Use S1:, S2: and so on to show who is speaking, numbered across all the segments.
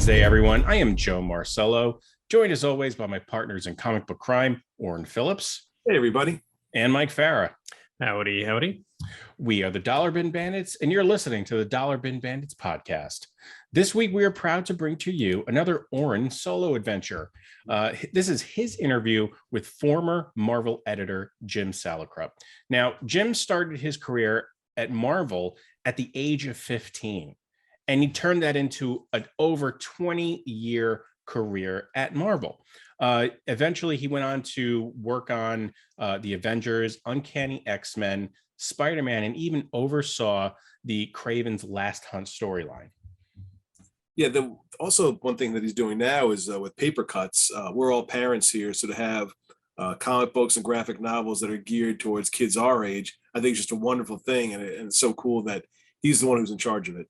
S1: Wednesday, everyone. I am Joe Marcello, joined as always by my partners in comic book crime, Orrin Phillips.
S2: Hey, everybody.
S1: And Mike Farah.
S3: Howdy, howdy.
S1: We are the Dollar Bin Bandits, and you're listening to the Dollar Bin Bandits podcast. This week, we are proud to bring to you another Orrin solo adventure. This is his interview with former Marvel editor Jim Salicrup. Now, Jim started his career at Marvel at the age of 15, and he turned that into an over 20-year career at Marvel. Eventually, he went on to work on the Avengers, Uncanny X-Men, Spider-Man, and even oversaw the Kraven's Last Hunt storyline.
S2: Yeah, also one thing that he's doing now is with Papercutz. We're all parents here, so to have comic books and graphic novels that are geared towards kids our age, I think is just a wonderful thing, and it's so cool that he's the one who's in charge of it.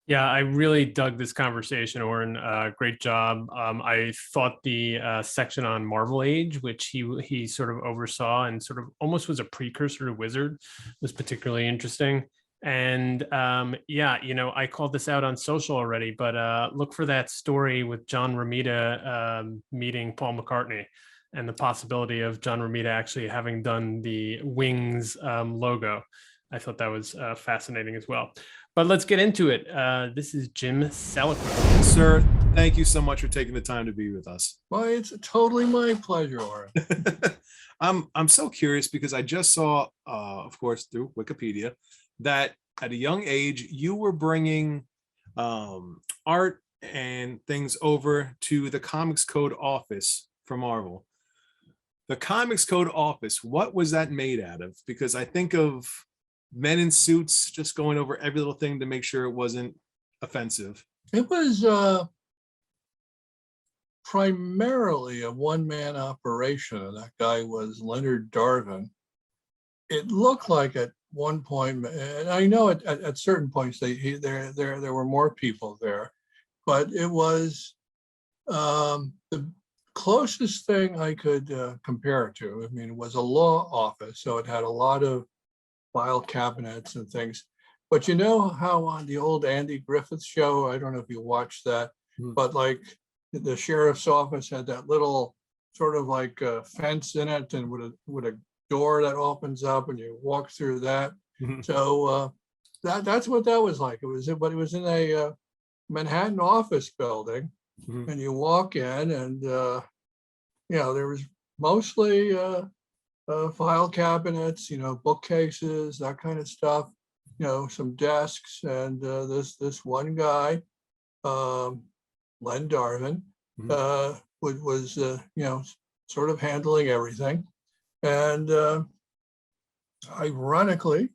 S3: Yeah, I really dug this conversation, Orrin. Great job. I thought the section on Marvel Age, which he sort of oversaw and sort of almost was a precursor to Wizard, was particularly interesting. And yeah, I called this out on social already, but look for that story with John Romita meeting Paul McCartney and the possibility of John Romita actually having done the Wings logo. I thought that was fascinating as well. But let's get into it. This is Jim Salicrup.
S2: Sir, thank you so much for taking the time to be with us.
S4: Well, it's totally my pleasure, Orrin.
S2: I'm so curious because I just saw, of course, through Wikipedia, that at a young age, you were bringing art and things over to the Comics Code office for Marvel. The Comics Code office, what was that made out of? Because I think of men in suits just going over every little thing to make sure it wasn't offensive.
S4: It was primarily a one-man operation, and that guy was Leonard Darvin. It looked like at one point, and I know at certain points there were more people there, but it was the closest thing I could compare it to. I mean, it was a law office, so it had a lot of file cabinets and things. But you know how on the old Andy Griffith show, I don't know if you watched that, but like the sheriff's office had that little sort of like fence in it, and with a door that opens up, and you walk through that.
S2: Mm-hmm.
S4: So that's what that was like. It was in a Manhattan office building,
S2: Mm-hmm.
S4: and you walk in, and there was mostly file cabinets, bookcases, that kind of stuff, some desks, and this one guy, Len Darvin, was sort of handling everything. And ironically,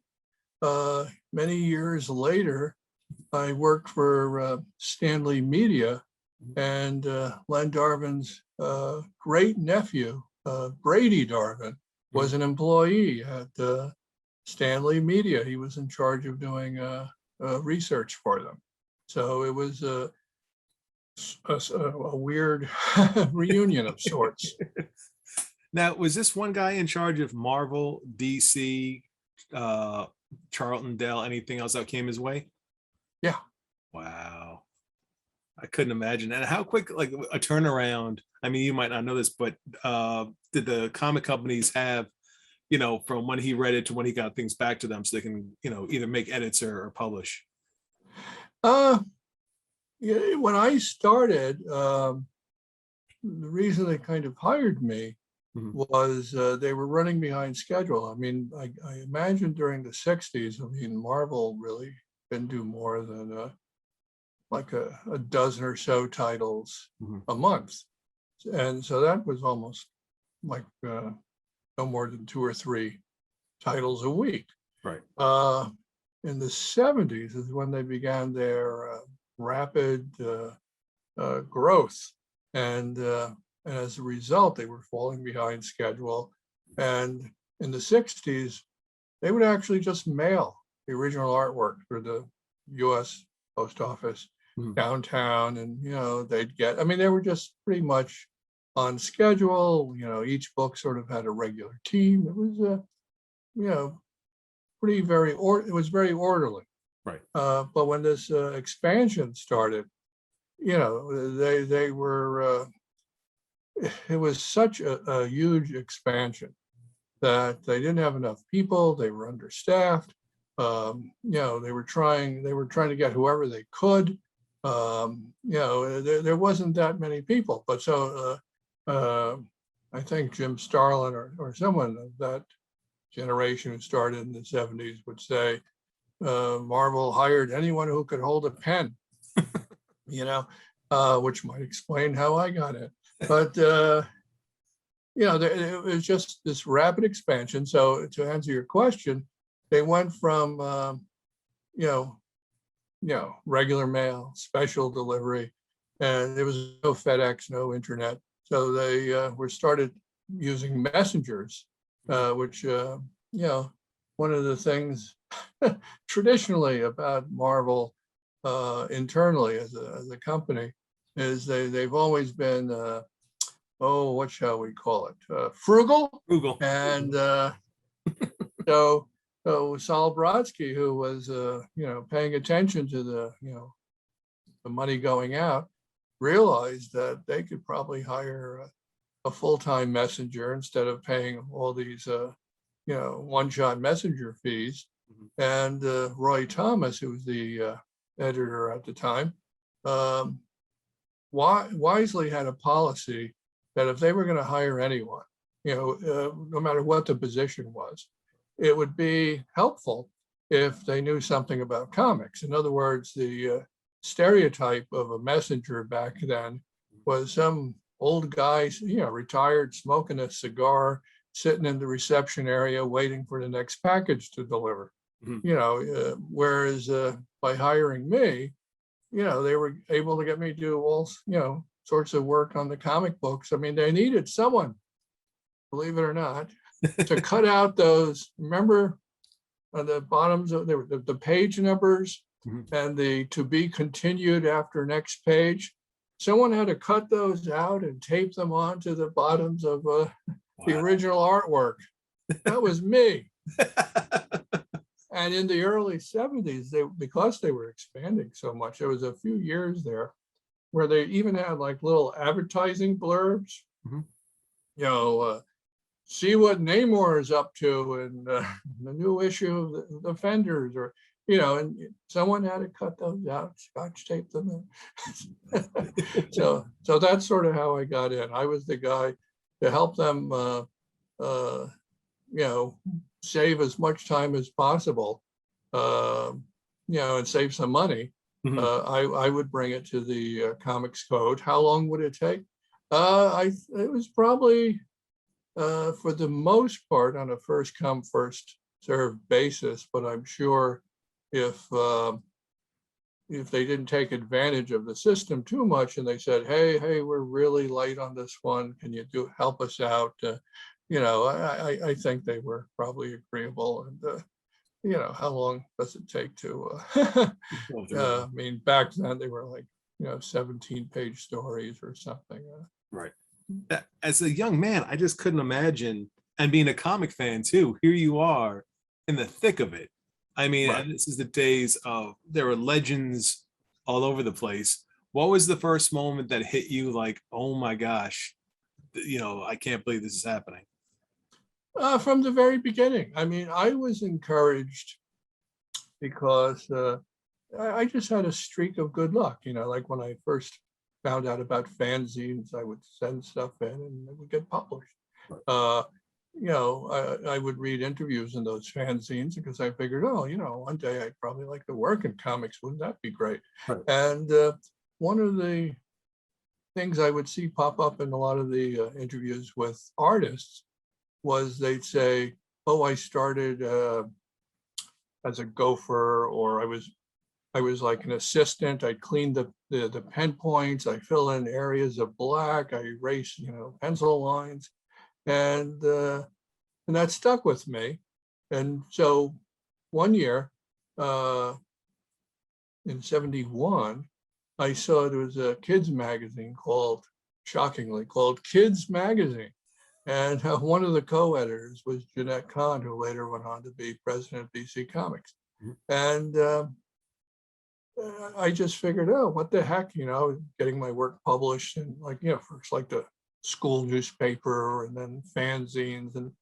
S4: many years later, I worked for Stanley Media, and Len Darvin's great nephew, Brady Darvin, was an employee at Stanley Media. He was in charge of doing research for them. So it was a weird reunion of sorts.
S2: Now, was this one guy in charge of Marvel, DC, Charlton Dell, anything else that came his way?
S4: Yeah.
S2: Wow. I couldn't imagine. And how quick, like a turnaround, I mean, you might not know this, but did the comic companies have, from when he read it to when he got things back to them so they can, either make edits or publish?
S4: Yeah, when I started, the reason they kind of hired me was they were running behind schedule. I mean, I imagine during the 60s, Marvel really didn't do more than like a dozen or so titles a month. And so that was almost like no more than 2 or 3 titles a week.
S2: Right.
S4: In the 70s is when they began their rapid growth. And as a result, they were falling behind schedule. And in the 60s, they would actually just mail the original artwork for the U.S. Post Office downtown, and they'd get, they were just pretty much on schedule. Each book sort of had a regular team. It was it was very orderly.
S2: Right.
S4: But when this expansion started, they were. It was such a huge expansion that they didn't have enough people. They were understaffed. They were trying to get whoever they could. There wasn't that many people, but so I think Jim Starlin or someone of that generation who started in the 70s would say Marvel hired anyone who could hold a pen, which might explain how I got it. But it was just this rapid expansion. So to answer your question, they went from regular mail, special delivery, and there was no FedEx, no internet. So they were started using messengers, which one of the things traditionally about Marvel internally as a company is they've always been what shall we call it, frugal. And so Saul Brodsky, who was paying attention to the money going out, realized that they could probably hire a full-time messenger instead of paying all these one-shot messenger fees. And Roy Thomas, who was the editor at the time, wisely had a policy that if they were going to hire anyone, no matter what the position was, it would be helpful if they knew something about comics. In other words, the stereotype of a messenger back then was some old guy, retired, smoking a cigar, sitting in the reception area waiting for the next package to deliver. Whereas by hiring me, they were able to get me to do all sorts of work on the comic books. I mean, they needed someone, believe it or not, to cut out those, remember on the bottoms of the page numbers and the to be continued after next page. Someone had to cut those out and tape them onto the bottoms of the original artwork. That was me. And in the early 70s, because they were expanding so much, there was a few years there where they even had like little advertising blurbs, see what Namor is up to in the new issue of the Fenders, or, and someone had to cut those out, scotch tape them in. So that's sort of how I got in. I was the guy to help them, save as much time as possible, and save some money. I would bring it to the Comics Code. How long would it take? It was probably, for the most part, on a first come, first served basis. But I'm sure if they didn't take advantage of the system too much and they said, hey, we're really late on this one, can you help us out? I think they were probably agreeable. And how long does it take to I mean, back then they were like 17-page stories or something.
S2: Right. As a young man, I just couldn't imagine, and being a comic fan too, here you are in the thick of it. I mean, right. This is the days of, there were legends all over the place. What was the first moment that hit you like, oh my gosh, I can't believe this is happening?
S4: From the very beginning. I mean, I was encouraged because I just had a streak of good luck. Like when I first found out about fanzines, I would send stuff in and it would get published. I would read interviews in those fanzines because I figured, one day I'd probably like to work in comics. Wouldn't that be great? Right. And one of the things I would see pop up in a lot of the interviews with artists was they'd say, I started as a gopher, or I was like an assistant. I'd clean the pen points, I fill in areas of black, I erase, pencil lines. And that stuck with me. And so one year in 71, I saw there was a kids magazine shockingly called Kids Magazine. And one of the co-editors was Jeanette Kahn, who later went on to be president of DC Comics. Mm-hmm. And I just figured, oh, what the heck, getting my work published and first like the school newspaper and then fanzines and,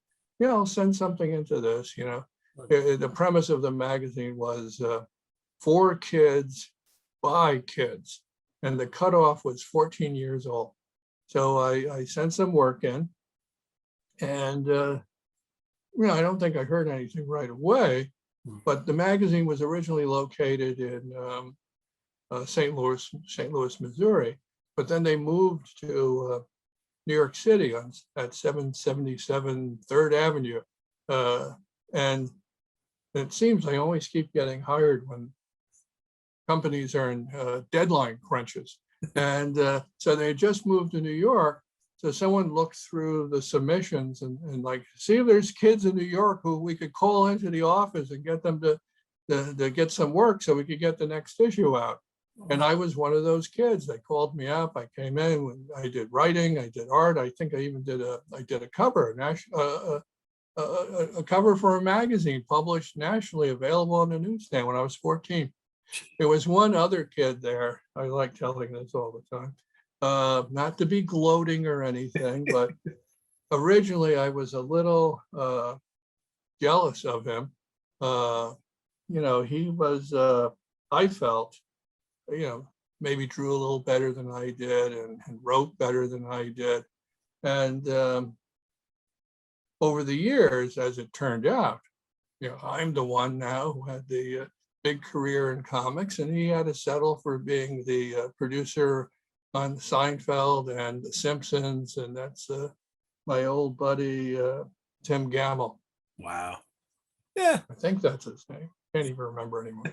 S4: I'll send something into this, The premise of the magazine was for kids, by kids. And the cutoff was 14 years old. So I sent some work in and, I don't think I heard anything right away, but the magazine was originally located in St. Louis, Missouri, but then they moved to New York City at 777 3rd Avenue. And it seems I always keep getting hired when companies are in deadline crunches. And so they just moved to New York. So someone looked through the submissions and like, see if there's kids in New York who we could call into the office and get them to get some work so we could get the next issue out. And I was one of those kids. They called me up. I came in. I did writing. I did art. I think I even did a cover, a cover for a magazine published nationally, available on the newsstand when I was 14. There was one other kid there. I like telling this all the time, not to be gloating or anything, but originally I was a little jealous of him. He was, I felt, maybe drew a little better than I did and wrote better than I did. And over the years, as it turned out, I'm the one now who had the big career in comics, and he had to settle for being the producer on Seinfeld and The Simpsons, and that's my old buddy, Tim Gamble.
S2: Wow. Yeah.
S4: I think that's his name. Can't even remember anymore.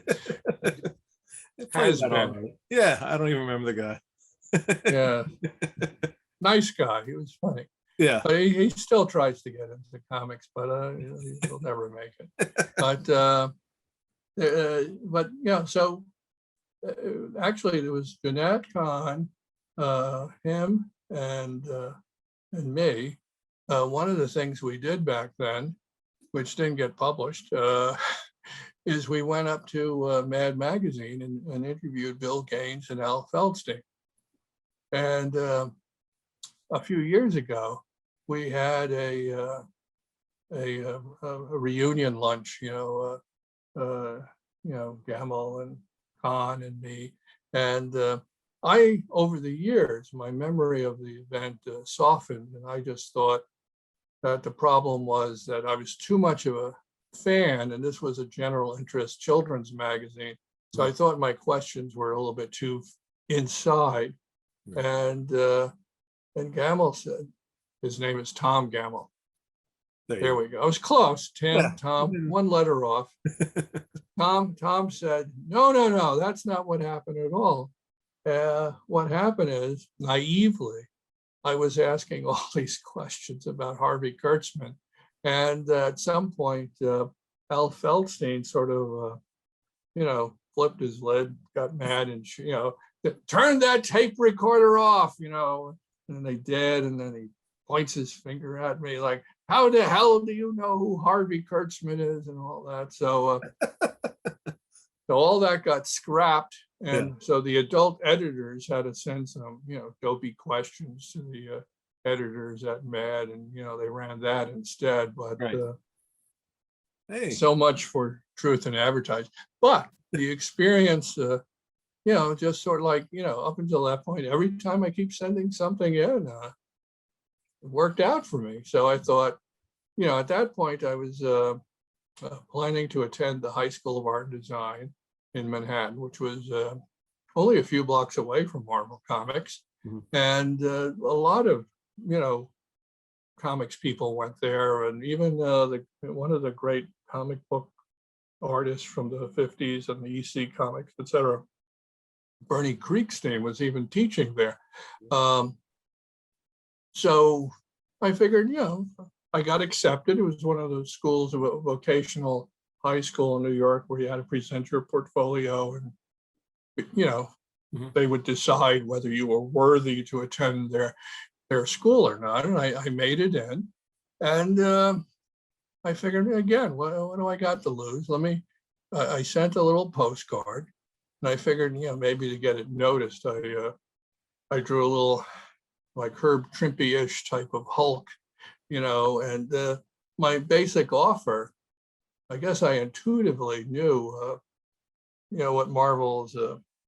S2: Has been. Yeah, I don't even remember the guy.
S4: Yeah. Nice guy. He was funny.
S2: Yeah.
S4: But he still tries to get into comics, but he'll never make it. But so actually there was Jeanette Kahn, him and me. One of the things we did back then, which didn't get published, is we went up to Mad Magazine and interviewed Bill Gaines and Al Feldstein. And a few years ago, we had a reunion lunch, Gamble and Kahn and me. And I, over the years, my memory of the event softened, and I just thought that the problem was that I was too much of a fan, and this was a general interest children's magazine. So I thought my questions were a little bit too inside. And Gamble said, his name is Tom Gamble. There we go. I was close. Tom, one letter off. Tom said, no, that's not what happened at all. What happened is, naively, I was asking all these questions about Harvey Kurtzman. And at some point, Al Feldstein sort of, flipped his lid, got mad, and, turned that tape recorder off, and they did. And then he points his finger at me like, how the hell do you know who Harvey Kurtzman is and all that? So, so all that got scrapped. And so the adult editors had to send some, dopey questions to the editors at Mad, and, they ran that instead. But so much for truth in advertising. But the experience, just sort of like, up until that point, every time I keep sending something in, it worked out for me. So I thought, at that point, I was planning to attend the High School of Art and Design in Manhattan, which was only a few blocks away from Marvel Comics. And a lot of, comics people went there. And even one of the great comic book artists from the 50s and the EC Comics, etc., Bernie Kriegstein, was even teaching there. So I figured, I got accepted. It was one of those schools, of a vocational high school in New York, where you had to present your portfolio, and they would decide whether you were worthy to attend their school or not. And I made it in, and I figured, again, what do I got to lose? I sent a little postcard, And I figured, maybe to get it noticed, I drew a little like Herb Trimpe-ish type of Hulk, and my basic offer, I guess I intuitively knew, what Marvel's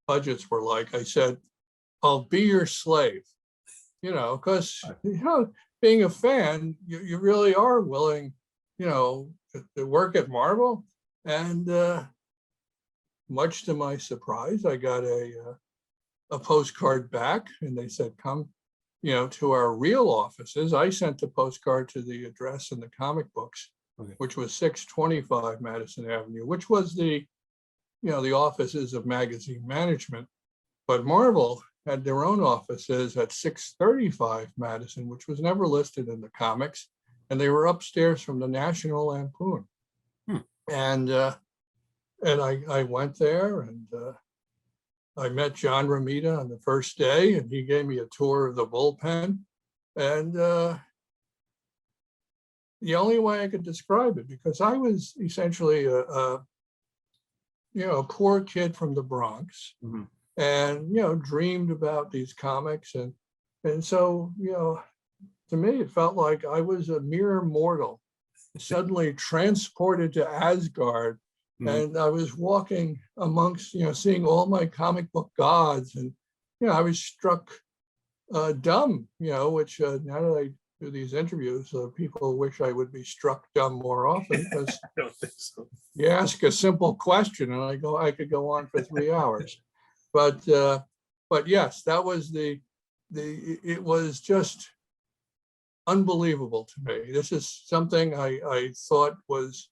S4: budgets were like. I said, I'll be your slave, because, being a fan, you really are willing, to work at Marvel. And much to my surprise, I got a postcard back, and they said, come, to our real offices. I sent the postcard to the address in the comic books,
S2: Okay.
S4: which was 625 Madison Avenue, which was the offices of magazine management. But Marvel had their own offices at 635 Madison, which was never listed in the comics. And they were upstairs from the National Lampoon. And I went there, and I met John Romita on the first day, and he gave me a tour of the bullpen. And the only way I could describe it, because I was essentially a poor kid from the Bronx,
S2: Mhm.
S4: and dreamed about these comics, and so to me it felt like I was a mere mortal suddenly transported to Asgard.
S2: Mhm.
S4: And I was walking amongst, seeing all my comic book gods, and I was struck dumb, which now that I do these interviews, people wish I would be struck dumb more often, because
S2: I don't think so.
S4: you ask a simple question and I could go on for 3 hours. But yes, that was it was just unbelievable to me. This is something I thought was,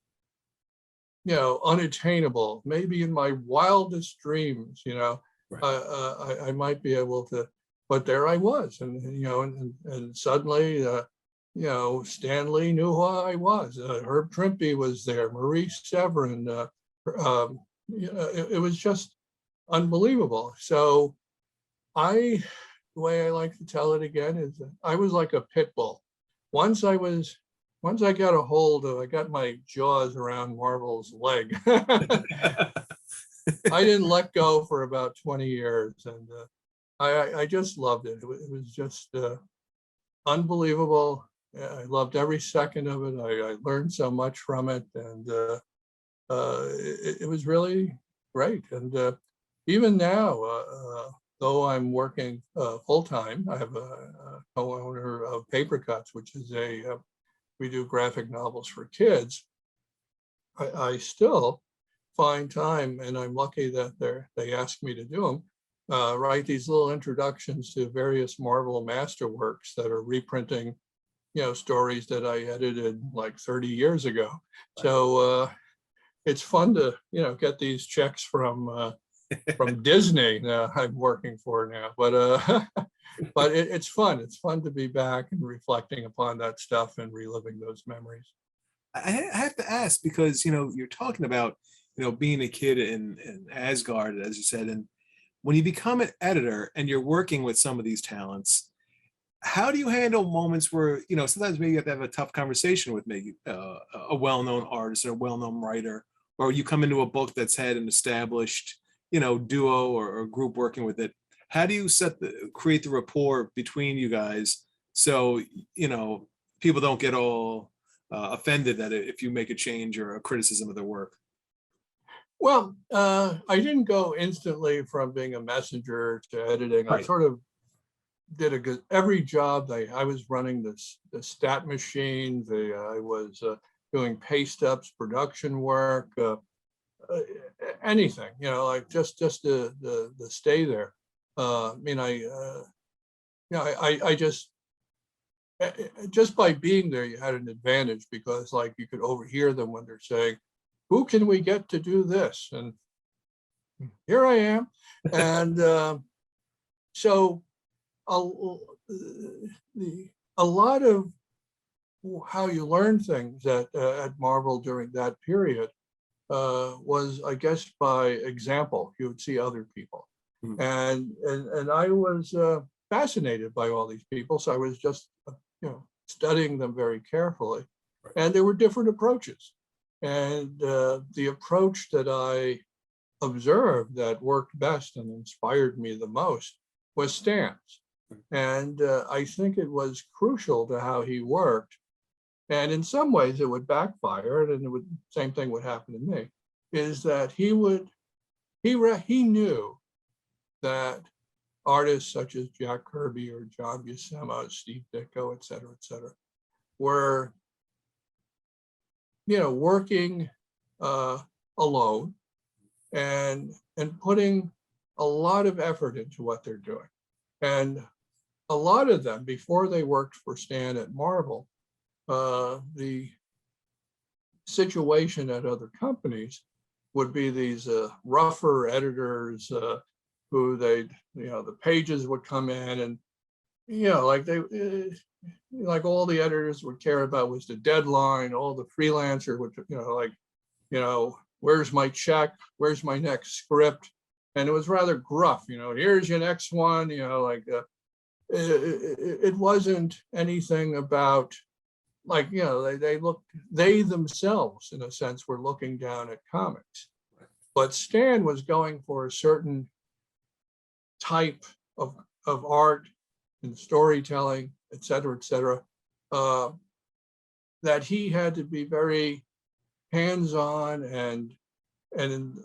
S4: unattainable. Maybe in my wildest dreams,
S2: Right.
S4: I might be able to, but there I was, and suddenly, Stan Lee knew who I was. Herb Trimpe was there, Maurice Severin. It was just unbelievable. So the way I like to tell it again is that I was like a pit bull. Once I got I got my jaws around Marvel's leg. I didn't let go for about 20 years, and I just loved it. It was just unbelievable. I loved every second of it. I learned so much from it, and it was really great. And even now, though I'm working full-time, I have a co-owner of Papercutz, which is we do graphic novels for kids. I still find time, and I'm lucky that they ask me to do them, write these little introductions to various Marvel masterworks that are reprinting, stories that I edited like 30 years ago. So it's fun to, get these checks from Disney I'm working for now, but it's fun. It's fun to be back and reflecting upon that stuff and reliving those memories.
S2: I have to ask, because you're talking about being a kid in Asgard, as you said, and when you become an editor and you're working with some of these talents, how do you handle moments where sometimes maybe you have to have a tough conversation with maybe a well-known artist or a well-known writer, or you come into a book that's had an established duo or group working with it? How do you create the rapport between you guys so people don't get all offended that if you make a change or a criticism of their work?
S4: Well, I didn't go instantly from being a messenger to editing.
S2: Right.
S4: I sort of did every job. I was running the stat machine. I was doing paste ups, production work, anything, like just to stay there. I just by being there, you had an advantage, because like you could overhear them when they're saying, who can we get to do this? And here I am. And so a lot of how you learn things at Marvel during that period was, I guess, by example. You would see other people.
S2: Mhm.
S4: And I was fascinated by all these people. So I was just, studying them very carefully.
S2: Right.
S4: And there were different approaches. And the approach that I observed that worked best and inspired me the most was Stan's. And I think it was crucial to how he worked. And in some ways it would backfire, and it would, same thing would happen to me, is that he knew that artists such as Jack Kirby or John Buscema, Steve Ditko, et cetera, were, working alone and putting a lot of effort into what they're doing. And a lot of them, before they worked for Stan at Marvel, the situation at other companies would be these rougher editors who the pages would come in, and like all the editors would care about was the deadline. All the freelancer would where's my check, where's my next script, and it was rather gruff. Here's your next one. It wasn't anything about they themselves in a sense were looking down at comics, but Stan was going for a certain type of art and storytelling, et cetera, that he had to be very hands-on and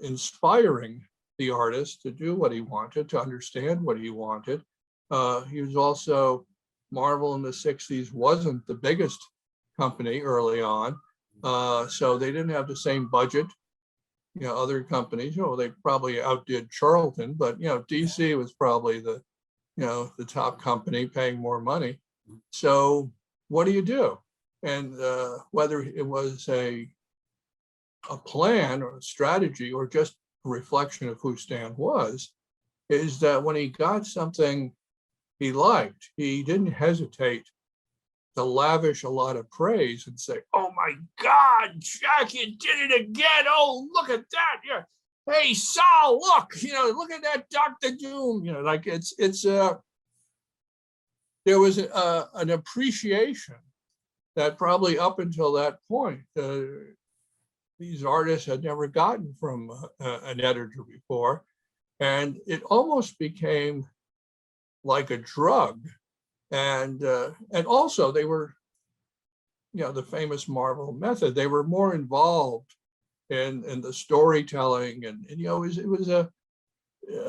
S4: inspiring the artist to do what he wanted, to understand what he wanted. He was also, Marvel in the 60s wasn't the biggest company early on, so they didn't have the same budget. Other companies, they probably outdid Charlton, but DC was probably the top company paying more money. So what do you do? And whether it was a plan or a strategy or just a reflection of who Stan was, is that when he got something he liked, he didn't hesitate to lavish a lot of praise and say, "Oh my God, Jack, you did it again! Oh, look at that! Yeah, hey Saul, look! Look at that Dr. Doom! There was an appreciation that probably up until that point, these artists had never gotten from an editor before, and it almost became like a drug. And also they were, the famous Marvel method. They were more involved in the storytelling, and it was a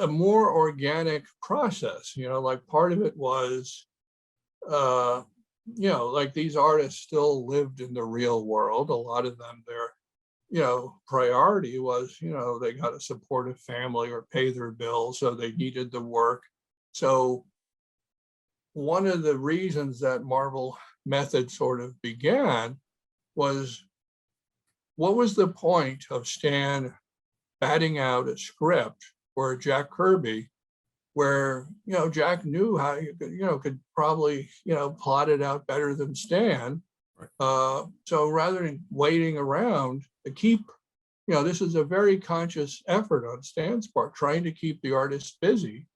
S4: more organic process. Like part of it was, like these artists still lived in the real world. A lot of them, their priority was, they got to support a family or pay their bills, so they needed the work. So one of the reasons that Marvel method sort of began was, what was the point of Stan batting out a script or Jack Kirby where, Jack knew how you could probably, plot it out better than Stan. Right. So rather than waiting around to keep, this is a very conscious effort on Stan's part, trying to keep the artist busy.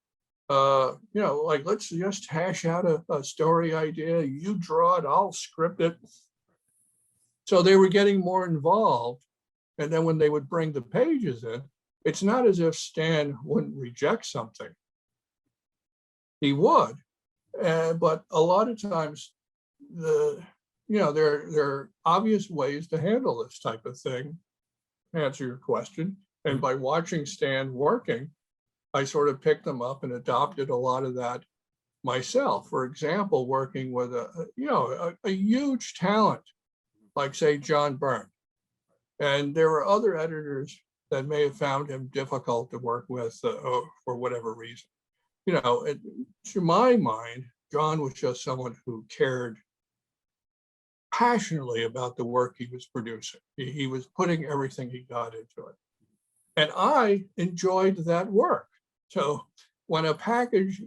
S4: Let's just hash out a story idea. You draw it, I'll script it. So they were getting more involved. And then when they would bring the pages in, it's not as if Stan wouldn't reject something. He would, but a lot of times there are obvious ways to handle this type of thing, to answer your question. And by watching Stan working, I sort of picked them up and adopted a lot of that myself. For example, working with a huge talent, like say John Byrne. And there were other editors that may have found him difficult to work with for whatever reason. To my mind, John was just someone who cared passionately about the work he was producing. He was putting everything he got into it. And I enjoyed that work. So when a package,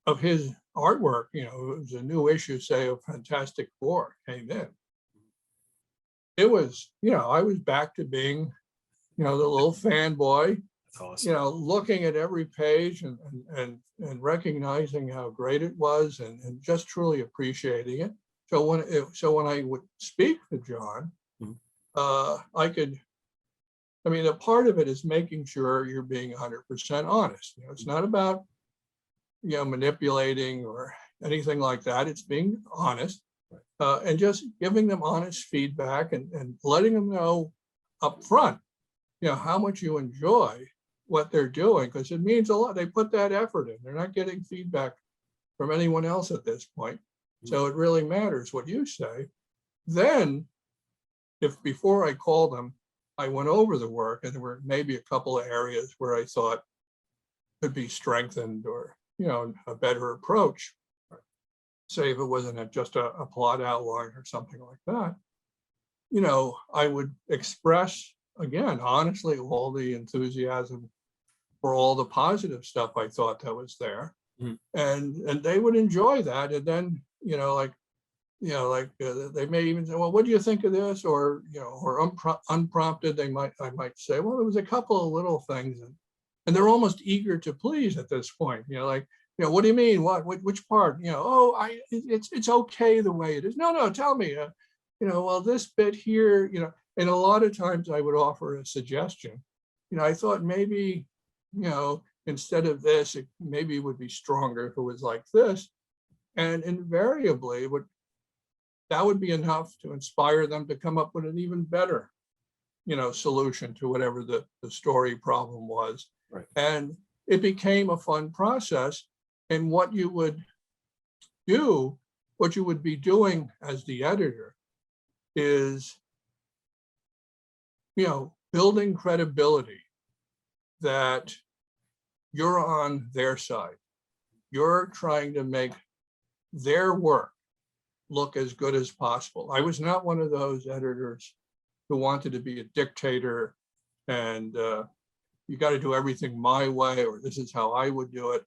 S4: of his artwork, it was a new issue, say, of Fantastic Four came in, it was, I was back to being, the little fanboy. That's awesome. Looking at every page and recognizing how great it was and just truly appreciating it. So when I would speak to John, I could I mean, a part of it is making sure you're being 100% honest. You know, it's not about, you know, manipulating or anything like that. It's being honest, and just giving them honest feedback and letting them know up front, you know, how much you enjoy what they're doing, because it means a lot. They put that effort in. They're not getting feedback from anyone else at this point. So it really matters what you say. Then, if before I called them, I went over the work and there were maybe a couple of areas where I thought could be strengthened or, you know, a better approach. Say if it wasn't just a plot outline or something like that, you know, I would express, again, honestly, all the enthusiasm for all the positive stuff I thought that was there. And they would enjoy that. And then, you know, like, they may even say, well, what do you think of this? Or, you know, or unprompted, I might say, well, there was a couple of little things, and they're almost eager to please at this point, you know, like, you know, what do you mean? Which part? You know, oh, it's okay the way it is. No, tell me, you know, well, this bit here, you know, and a lot of times I would offer a suggestion. You know, I thought maybe, you know, instead of this, it maybe would be stronger if it was like this. And invariably, that would be enough to inspire them to come up with an even better, you know, solution to whatever the story problem was.
S2: Right.
S4: And it became a fun process. And what you would be doing as the editor is, you know, building credibility that you're on their side. You're trying to make their work look as good as possible. I was not one of those editors who wanted to be a dictator and you got to do everything my way, or this is how I would do it.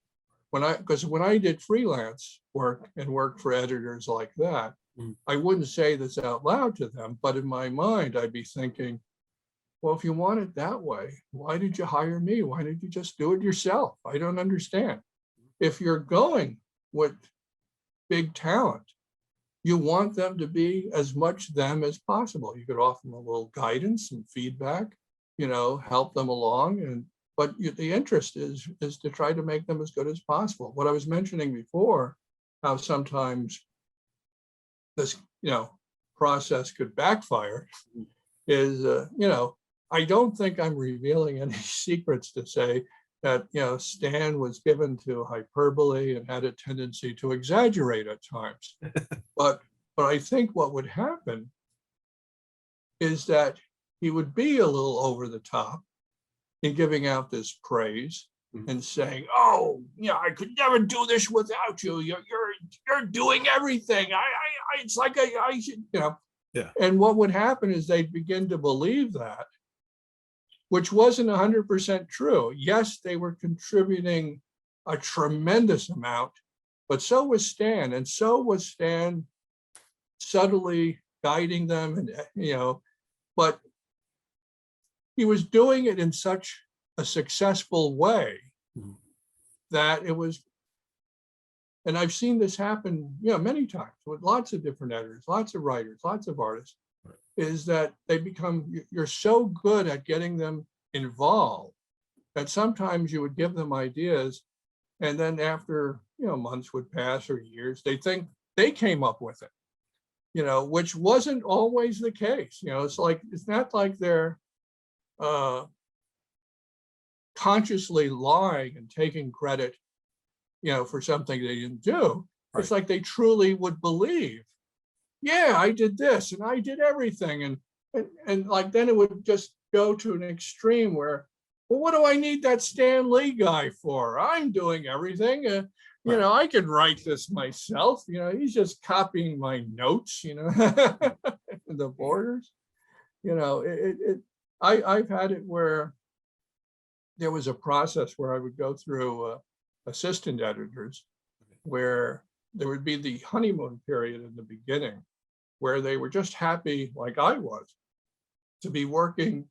S4: Because when I did freelance work and worked for editors like that, I wouldn't say this out loud to them, but in my mind, I'd be thinking, well, if you want it that way, why did you hire me? Why did you just do it yourself? I don't understand. If you're going with big talent, you want them to be as much them as possible. You could offer them a little guidance and feedback, you know, help them along. But the interest is to try to make them as good as possible. What I was mentioning before, how sometimes this, you know, process could backfire, is, you know, I don't think I'm revealing any secrets to say that, you know, Stan was given to hyperbole and had a tendency to exaggerate at times. But I think what would happen is that he would be a little over the top in giving out this praise and saying, "Oh, you know, I could never do this without you. You're doing everything. It's like I should, you know."
S2: Yeah.
S4: And what would happen is they'd begin to believe that, which wasn't 100% true. Yes, they were contributing a tremendous amount, but so was Stan, and so was Stan subtly guiding them, and, you know, but he was doing it in such a successful way that it was, and I've seen this happen, you know, many times with lots of different editors, lots of writers, lots of artists, is that they become, you're so good at getting them involved that sometimes you would give them ideas, and then after, you know, months would pass or years, they think they came up with it, you know, which wasn't always the case. You know, it's not like they're consciously lying and taking credit, you know, for something they didn't do. Right. It's like they truly would believe, yeah, I did this and I did everything. And like, then it would just go to an extreme where, well, what do I need that Stan Lee guy for? I'm doing everything. You know, I could write this myself. You know, he's just copying my notes, you know, the borders. You know, I've had it where there was a process where I would go through assistant editors where there would be the honeymoon period in the beginning where they were just happy, like I was, to be working,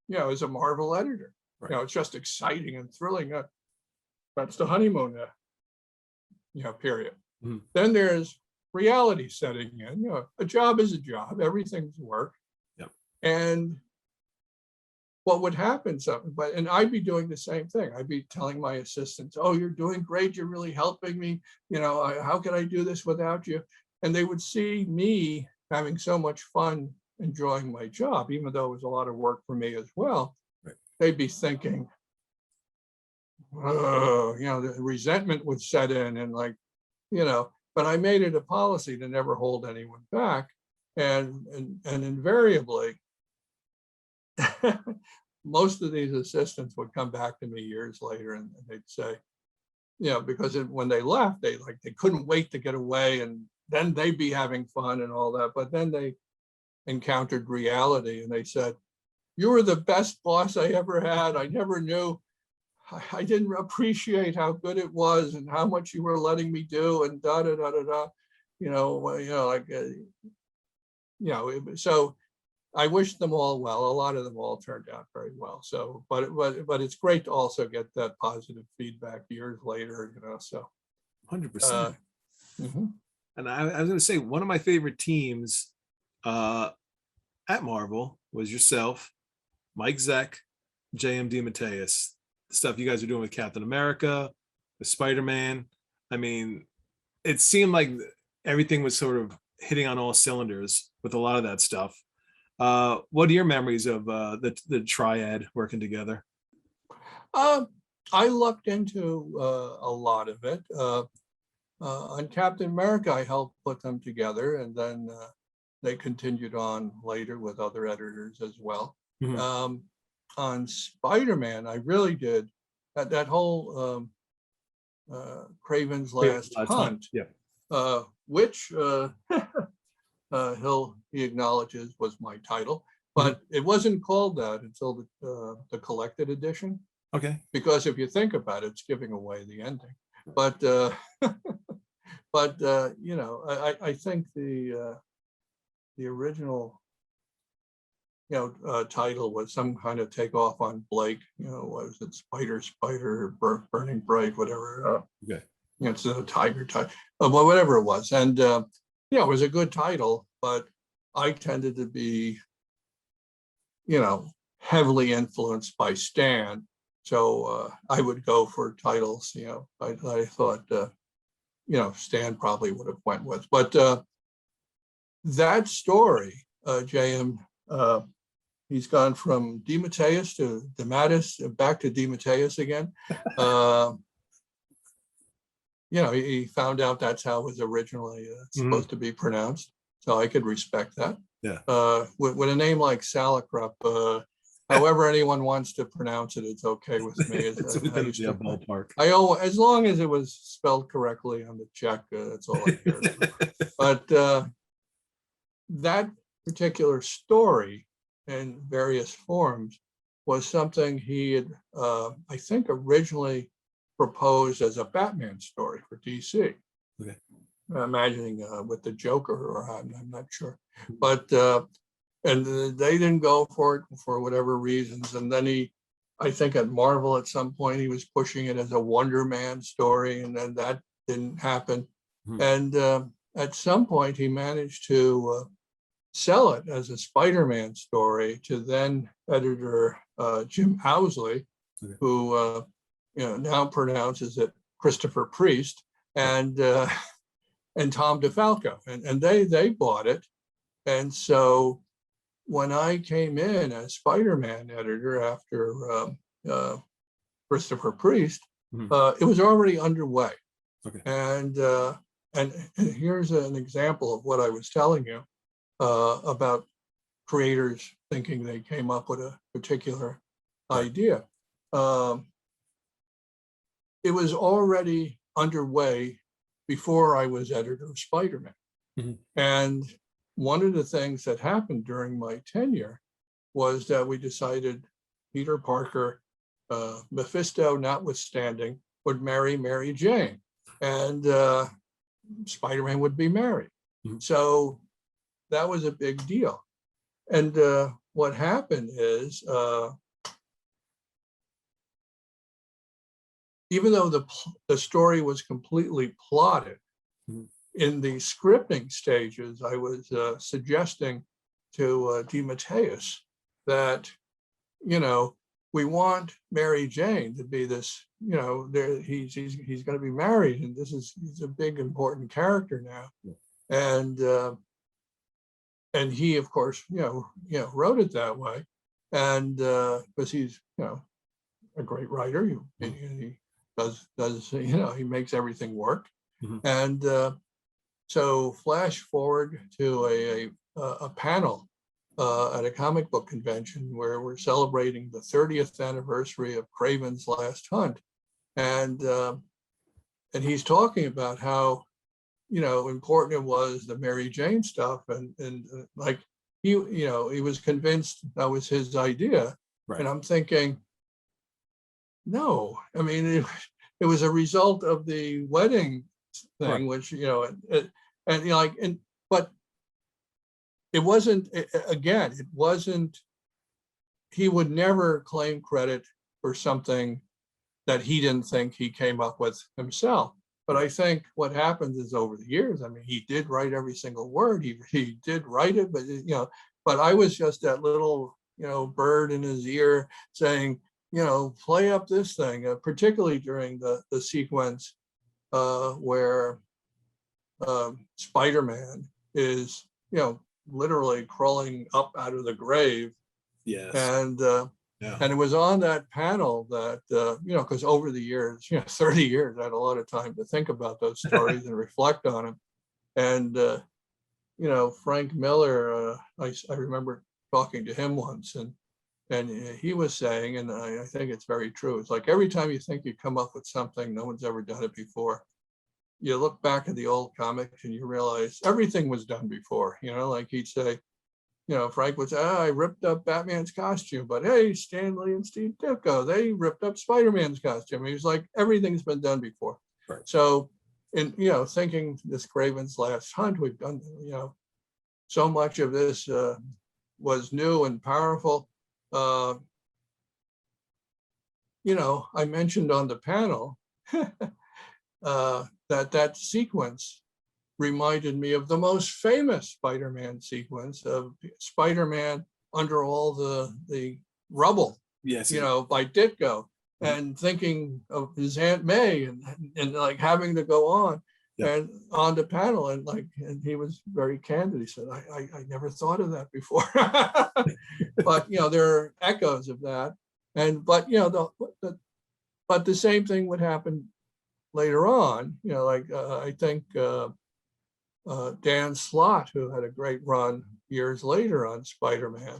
S4: you know, as a Marvel editor. Right. You know, it's just exciting and thrilling. That's the honeymoon, you know, period. Then there's reality setting in. You know, a job is a job. Everything's work. Yep. And what would happen, and I'd be doing the same thing. I'd be telling my assistants, oh, you're doing great, you're really helping me, how could I do this without you? And they would see me having so much fun enjoying my job, even though it was a lot of work for me as well.
S2: Right.
S4: They'd be thinking, oh, the resentment would set in, and but I made it a policy to never hold anyone back. And invariably, most of these assistants would come back to me years later, and they'd say, because when they left, they couldn't wait to get away, and then they'd be having fun and all that. But then they encountered reality, and they said, you were the best boss I ever had. I never knew. I didn't appreciate how good it was and how much you were letting me do, and da da da da da. So I wish them all well. A lot of them all turned out very well. So, but it's great to also get that positive feedback years later. So
S2: 100%.
S4: Mhm.
S2: And I was going to say, one of my favorite teams at Marvel was yourself, Mike Zeck, J.M. DeMatteis. The stuff you guys are doing with Captain America, with Spider-Man. I mean, it seemed like everything was sort of hitting on all cylinders with a lot of that stuff. What are your memories of the triad working together?
S4: I looked into a lot of it. On Captain America, I helped put them together, and then they continued on later with other editors as well.
S2: Mhm.
S4: On Spider-Man, I really did that whole Kraven's Last Hunt,
S2: Yeah.
S4: which he acknowledges was my title, but it wasn't called that until the collected edition.
S2: Okay.
S4: Because if you think about it, it's giving away the ending. But I think the original title was some kind of takeoff on Blake. Was it Spider, Burning Bright, whatever.
S2: Okay.
S4: It's a Tiger, well, whatever it was, and it was a good title. But I tended to be, heavily influenced by Stan, so I would go for titles. I thought, Stan probably would have went with, but that story, J.M. He's gone from DeMatteis to DeMatteis, back to DeMatteis again. He found out that's how it was originally supposed to be pronounced. So I could respect that.
S2: Yeah.
S4: With a name like Salicrup, however anyone wants to pronounce it, it's okay with me.
S2: It's within the ballpark.
S4: As long as it was spelled correctly on the check, that's all I care about. But that particular story in various forms was something he had, I think, originally proposed as a Batman story for DC.
S2: Okay.
S4: Imagining with the Joker, or I'm not sure, but and they didn't go for it for whatever reasons. And then I think at Marvel at some point he was pushing it as a Wonder Man story, and then that didn't happen. And at some point he managed to sell it as a Spider-Man story to then editor Jim Owsley, who now pronounces it Christopher Priest, and Tom DeFalco, and they bought it. And so when I came in as Spider-Man editor after Christopher Priest, it was already underway.
S2: Okay.
S4: And here's an example of what I was telling you about creators thinking they came up with a particular idea. It was already underway before I was editor of Spider-Man. And one of the things that happened during my tenure was that we decided Peter Parker, Mephisto notwithstanding, would marry Mary Jane, and Spider-Man would be married. So that was a big deal. And what happened is, even though the story was completely plotted, in the scripting stages, I was suggesting to DeMatteis that, you know, we want Mary Jane to be this, you know, he's going to be married, and he's a big important character now, and he, of course, wrote it that way, and because he's, a great writer, he does he makes everything work, and so flash forward to a panel at a comic book convention where we're celebrating the 30th anniversary of Kraven's Last Hunt, and he's talking about how important it was, the Mary Jane stuff, and like he was convinced that was his idea,
S2: Right.
S4: And I'm thinking, no, I mean it was a result of the wedding thing,
S2: Right.
S4: which but it wasn't, again, it wasn't, he would never claim credit for something that he didn't think he came up with himself. But I think what happens is, over the years, I mean, he did write every single word. He did write it, but I was just that little, bird in his ear saying, play up this thing, particularly during the sequence where Spider-Man is, literally crawling up out of the grave.
S2: Yes.
S4: And it was on that panel that, because over the years, 30 years, I had a lot of time to think about those stories and reflect on them. And, Frank Miller, I remember talking to him once, and he was saying, and I think it's very true, it's like every time you think you come up with something, no one's ever done it before, you look back at the old comics and you realize everything was done before, like he'd say, Frank would say, I ripped up Batman's costume, but hey, Stan Lee and Steve Ditko, they ripped up Spider-Man's costume. He was like, everything's been done before.
S2: Right.
S4: So in, thinking this Kraven's Last Hunt, we've done, so much of this was new and powerful. I mentioned on the panel that sequence reminded me of the most famous Spider-Man sequence of Spider-Man under all the rubble,
S2: Yes.
S4: by Ditko, and thinking of his Aunt May and like having to go on and on the panel, and he was very candid. He said, I never thought of that before. But there are echoes of that, but the same thing would happen later on. I think Dan Slott, who had a great run years later on Spider-Man,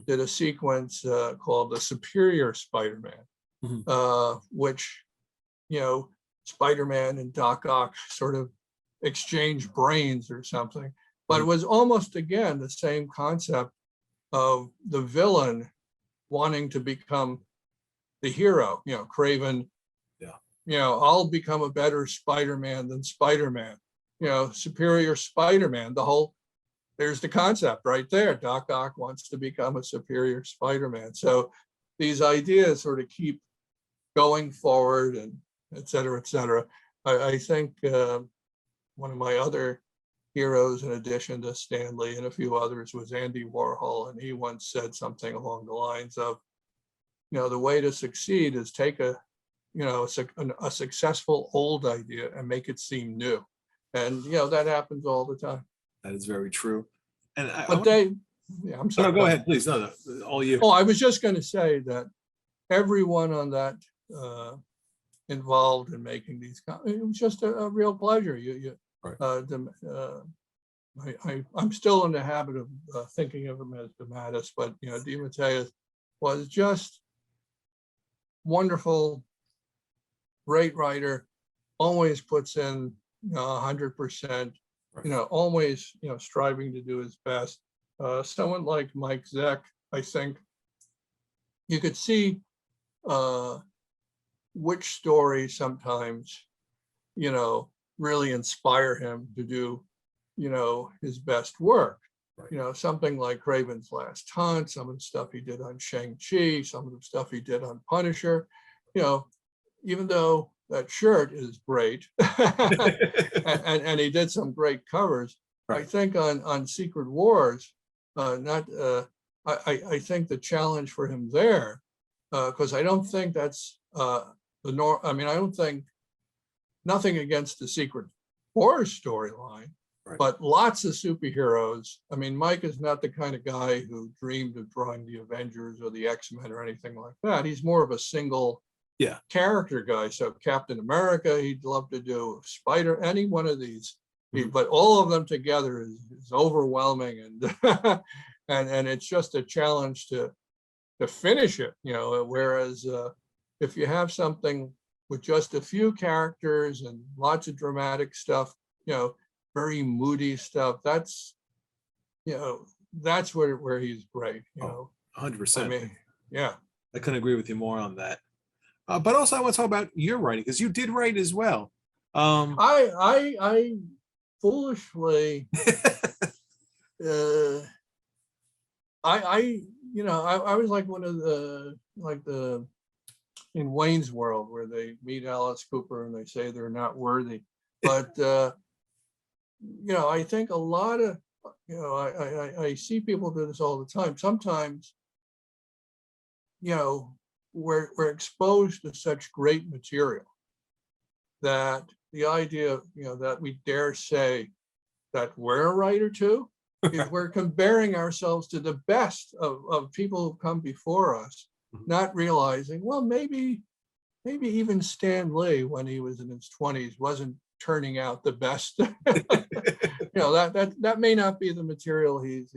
S4: did a sequence called The Superior Spider-Man, which, Spider-Man and Doc Ock sort of exchange brains or something. But it was almost, again, the same concept of the villain wanting to become the hero, Kraven, I'll become a better Spider-Man than Spider-Man. Superior Spider-Man, there's the concept right there. Doc Ock wants to become a superior Spider-Man. So these ideas sort of keep going forward, and et cetera, et cetera. I think one of my other heroes, in addition to Stan Lee and a few others, was Andy Warhol. And he once said something along the lines of, the way to succeed is take a successful old idea and make it seem new. And that happens all the time.
S2: That is very true. And
S4: I'm sorry.
S2: No, go ahead, please. No, all you.
S4: Oh, I was just going to say that everyone on that involved in making these, it was just a real pleasure. I'm still in the habit of thinking of him as DeMatteis, but DeMatteis was just wonderful, great writer, always puts in 100%, always striving to do his best. Someone like Mike Zeck, I think you could see which stories sometimes really inspire him to do his best work.
S2: Right.
S4: Something like Kraven's Last Hunt, some of the stuff he did on Shang-Chi, some of the stuff he did on Punisher, even though that shirt is great and he did some great covers. Right. I think on Secret Wars, I I think the challenge for him there, because I don't think that's the norm. I mean, I don't think, nothing against the Secret Wars storyline,
S2: Right.
S4: but lots of superheroes. I mean, Mike is not the kind of guy who dreamed of drawing the Avengers or the X-Men or anything like that. He's more of a single character guy. So Captain America, he'd love to do. Spider, any one of these. But all of them together is overwhelming, and and it's just a challenge to finish it, you know. Whereas if you have something with just a few characters and lots of dramatic stuff, you know, very moody stuff, that's, you know, that's where he's great, you know.
S2: 100%.
S4: I mean, yeah.
S2: I couldn't agree with you more on that. But also, I want to talk about your writing, because you did write as well.
S4: I foolishly, I was like one of the in Wayne's World, where they meet Alice Cooper and they say they're not worthy. But you know, I think a lot of, you know, I see people do this all the time. Sometimes, you know, we're exposed to such great material that the idea, you know, that we dare say that we're a writer too, is we're comparing ourselves to the best of people who've come before us, not realizing, well, maybe even Stan Lee, when he was in his 20s, wasn't turning out the best. You know, that may not be the material he's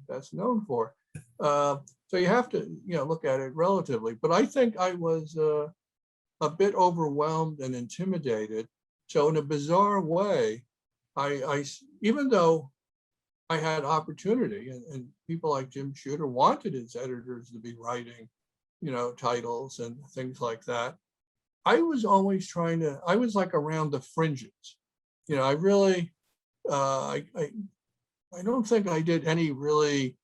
S4: best known for. So you have to, you know, look at it relatively. But I think I was a bit overwhelmed and intimidated. So in a bizarre way, I even though I had opportunity, and people like Jim Shooter wanted his editors to be writing, you know, titles and things like that, I was always I was like around the fringes. You know, I really, I don't think I did any really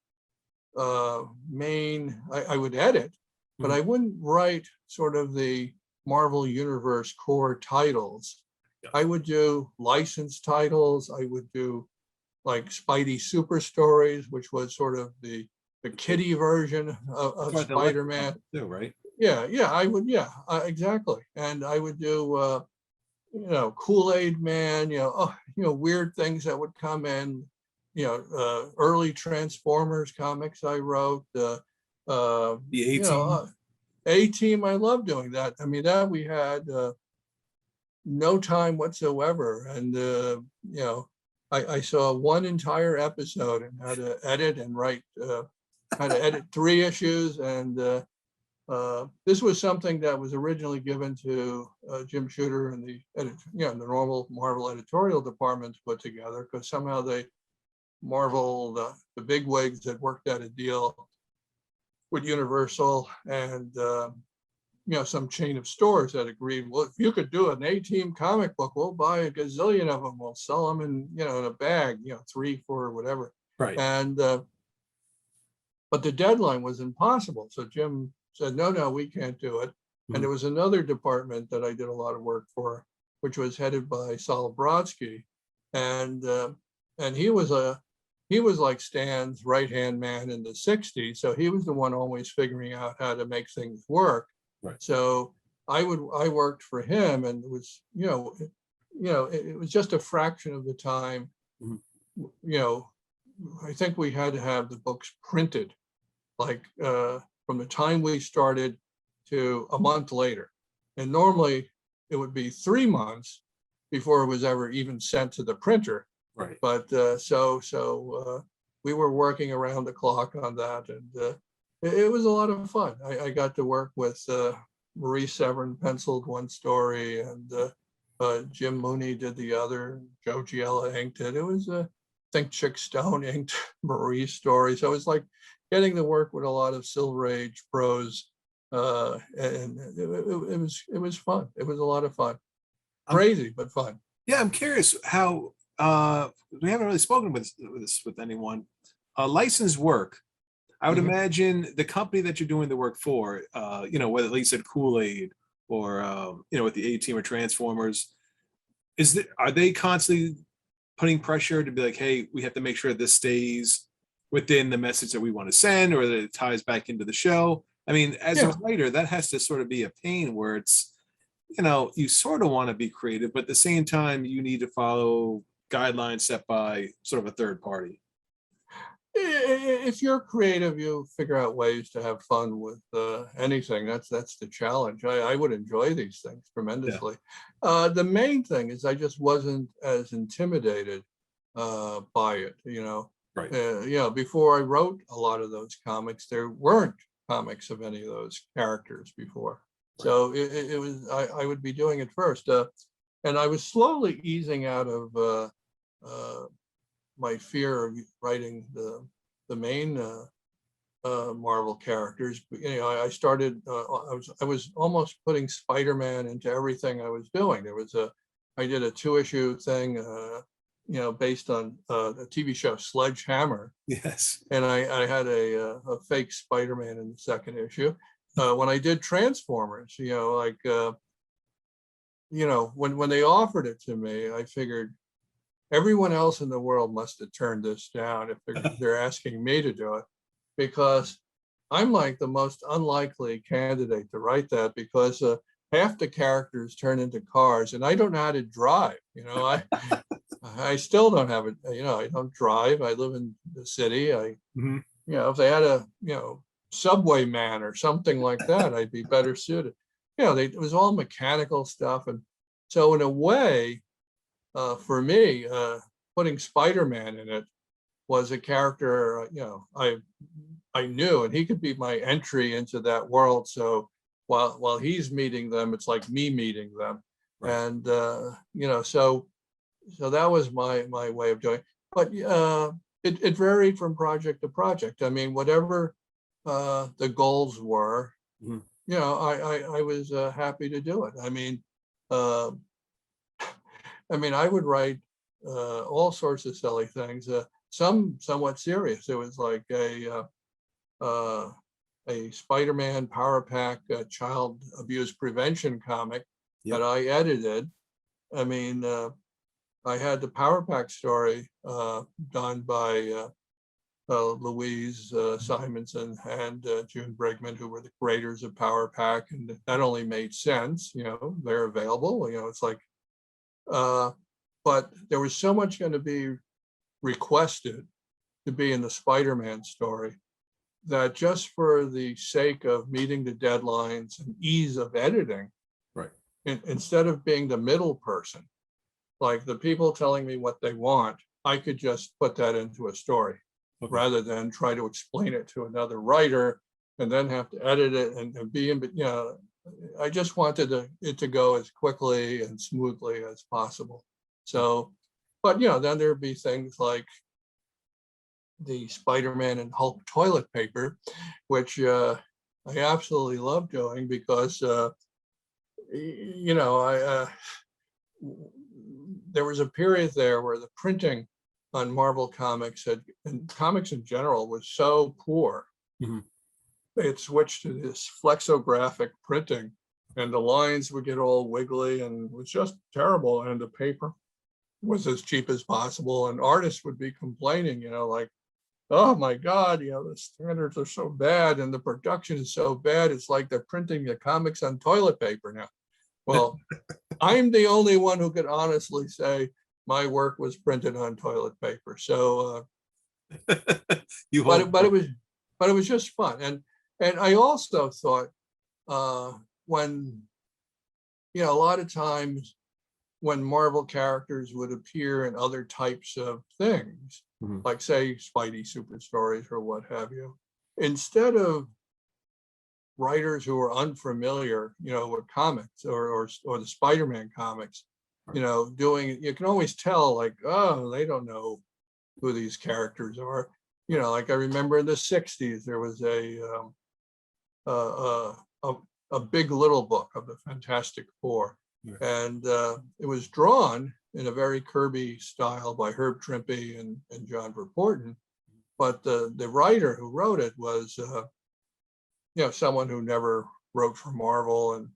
S4: main, I would edit, but I wouldn't write sort of the Marvel Universe core titles. I would do licensed titles. I would do like Spidey Super Stories, which was sort of the kiddie version of Spider-Man.
S2: Right?
S4: Yeah, I would. Yeah, exactly. And I would do, you know, Kool-Aid Man. You know, weird things that would come in. You know, early Transformers comics I wrote. The
S2: A-Team.
S4: You know, A-Team. I love doing that. I mean, that we had no time whatsoever, and you know, I saw one entire episode and how to edit and write, how to edit 3 issues, and this was something that was originally given to Jim Shooter and the the normal Marvel editorial department to put together, because somehow Marvel, the bigwigs had worked out a deal with Universal and you know, some chain of stores that agreed, well, if you could do an A-Team comic book, we'll buy a gazillion of them. We'll sell them in, you know, in a bag, you know, 3, 4, whatever.
S2: Right.
S4: And but the deadline was impossible. So Jim said, no, we can't do it. And there was another department that I did a lot of work for, which was headed by Saul Brodsky, and he was like Stan's right-hand man in the 60s. So he was the one always figuring out how to make things work.
S2: Right.
S4: So I worked for him, and it was, it was just a fraction of the time. You know, I think we had to have the books printed, like from the time we started to a month later. And normally it would be 3 months before it was ever even sent to the printer.
S2: Right.
S4: But so we were working around the clock on that, and it was a lot of fun. I got to work with Marie Severin penciled one story, and Jim Mooney did the other. Joe Giella inked it. It was, I think Chick Stone inked Marie's story. So it was like getting to work with a lot of Silver Age pros, and it was fun. It was a lot of fun. Crazy, but fun.
S2: Yeah, I'm curious how we haven't really spoken with anyone. Licensed work. I would imagine the company that you're doing the work for, you know, whether at least at Kool-Aid or you know, with the A-Team or Transformers, are they constantly putting pressure to be like, hey, we have to make sure this stays within the message that we want to send, or that it ties back into the show. I mean, as
S4: Yeah.
S2: a writer, that has to sort of be a pain where it's, you sort of want to be creative, but at the same time, you need to follow guidelines set by sort of a third party.
S4: If you're creative, you figure out ways to have fun with anything. That's the challenge. I would enjoy these things tremendously. The main thing is I just wasn't as intimidated by it.
S2: Right.
S4: Before I wrote a lot of those comics, there weren't comics of any of those characters before.
S2: Right.
S4: So it was I would be doing it first, and I was slowly easing out of my fear of writing the main Marvel characters. I started. I was almost putting Spider-Man into everything I was doing. I did a 2-issue thing, based on a TV show Sledgehammer,
S2: Yes.
S4: and I had a fake Spider-Man in the second issue. When I did Transformers, when they offered it to me, I figured everyone else in the world must have turned this down if they're asking me to do it, because I'm like the most unlikely candidate to write that, because half the characters turn into cars and I don't know how to drive. I still don't have it. I don't drive. I live in the city.
S2: Mhm.
S4: If they had a, subway man or something like that, I'd be better suited. It was all mechanical stuff. And so in a way, for me, putting Spider-Man in it was a character, I knew, and he could be my entry into that world. So while he's meeting them, it's like me meeting them.
S2: Right.
S4: And, so that was my way of doing it. But it varied from project to project. I mean, whatever the goals were,
S2: Mhm.
S4: I was happy to do it. I would write all sorts of silly things, some somewhat serious. It was like a Spider-Man Power Pack child abuse prevention comic that I edited. I had the Power Pack story done by Louise Simonson and June Brigman, who were the creators of Power Pack, and that only made sense. They're available. It's like, but there was so much going to be requested to be in the Spider-Man story that just for the sake of meeting the deadlines and ease of editing,
S2: Right.
S4: Instead of being the middle person, like the people telling me what they want, I could just put that into a story. Okay. Rather than try to explain it to another writer and then have to edit it and be in, I just wanted it to go as quickly and smoothly as possible. So, but then there'd be things like the Spider-Man and Hulk toilet paper, which I absolutely love doing because, there was a period there where the printing on Marvel comics and comics in general was so poor. Mm-hmm. They had switched to this flexographic printing, and the lines would get all wiggly, and it was just terrible. And the paper was as cheap as possible, and artists would be complaining, like, oh my God, the standards are so bad, and the production is so bad. It's like they're printing the comics on toilet paper now. Well, I'm the only one who could honestly say my work was printed on toilet paper. So, but it was just fun, and I also thought when a lot of times when Marvel characters would appear in other types of things, mm-hmm. like say Spidey super stories or what have you, instead of writers who are unfamiliar, with comics or the Spider-Man comics, doing, you can always tell, like, oh, they don't know who these characters are. Like I remember in the 60s, there was a big little book of the Fantastic Four. Yeah. And it was drawn in a very Kirby style by Herb Trimpe and John Verporten. But the writer who wrote it was, someone who never wrote for Marvel. And,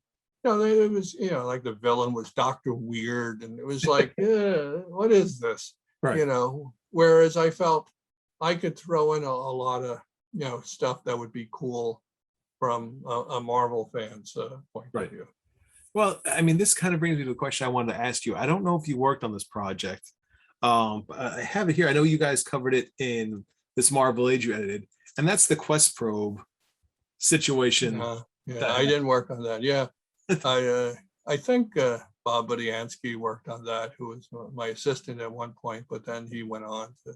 S4: it was, like the villain was Dr. Weird. And it was like, what is this? Right. Whereas I felt, I could throw in a lot of, stuff that would be cool from a Marvel fan's point
S2: Right.
S4: of view.
S2: Well, I mean, this kind of brings me to a question I wanted to ask you. I don't know if you worked on this project. But I have it here. I know you guys covered it in this Marvel Age you edited, and that's the Quest probe situation.
S4: Yeah, I didn't work on that. Yeah, I think Bob Budiansky worked on that, who was my assistant at one point, but then he went on to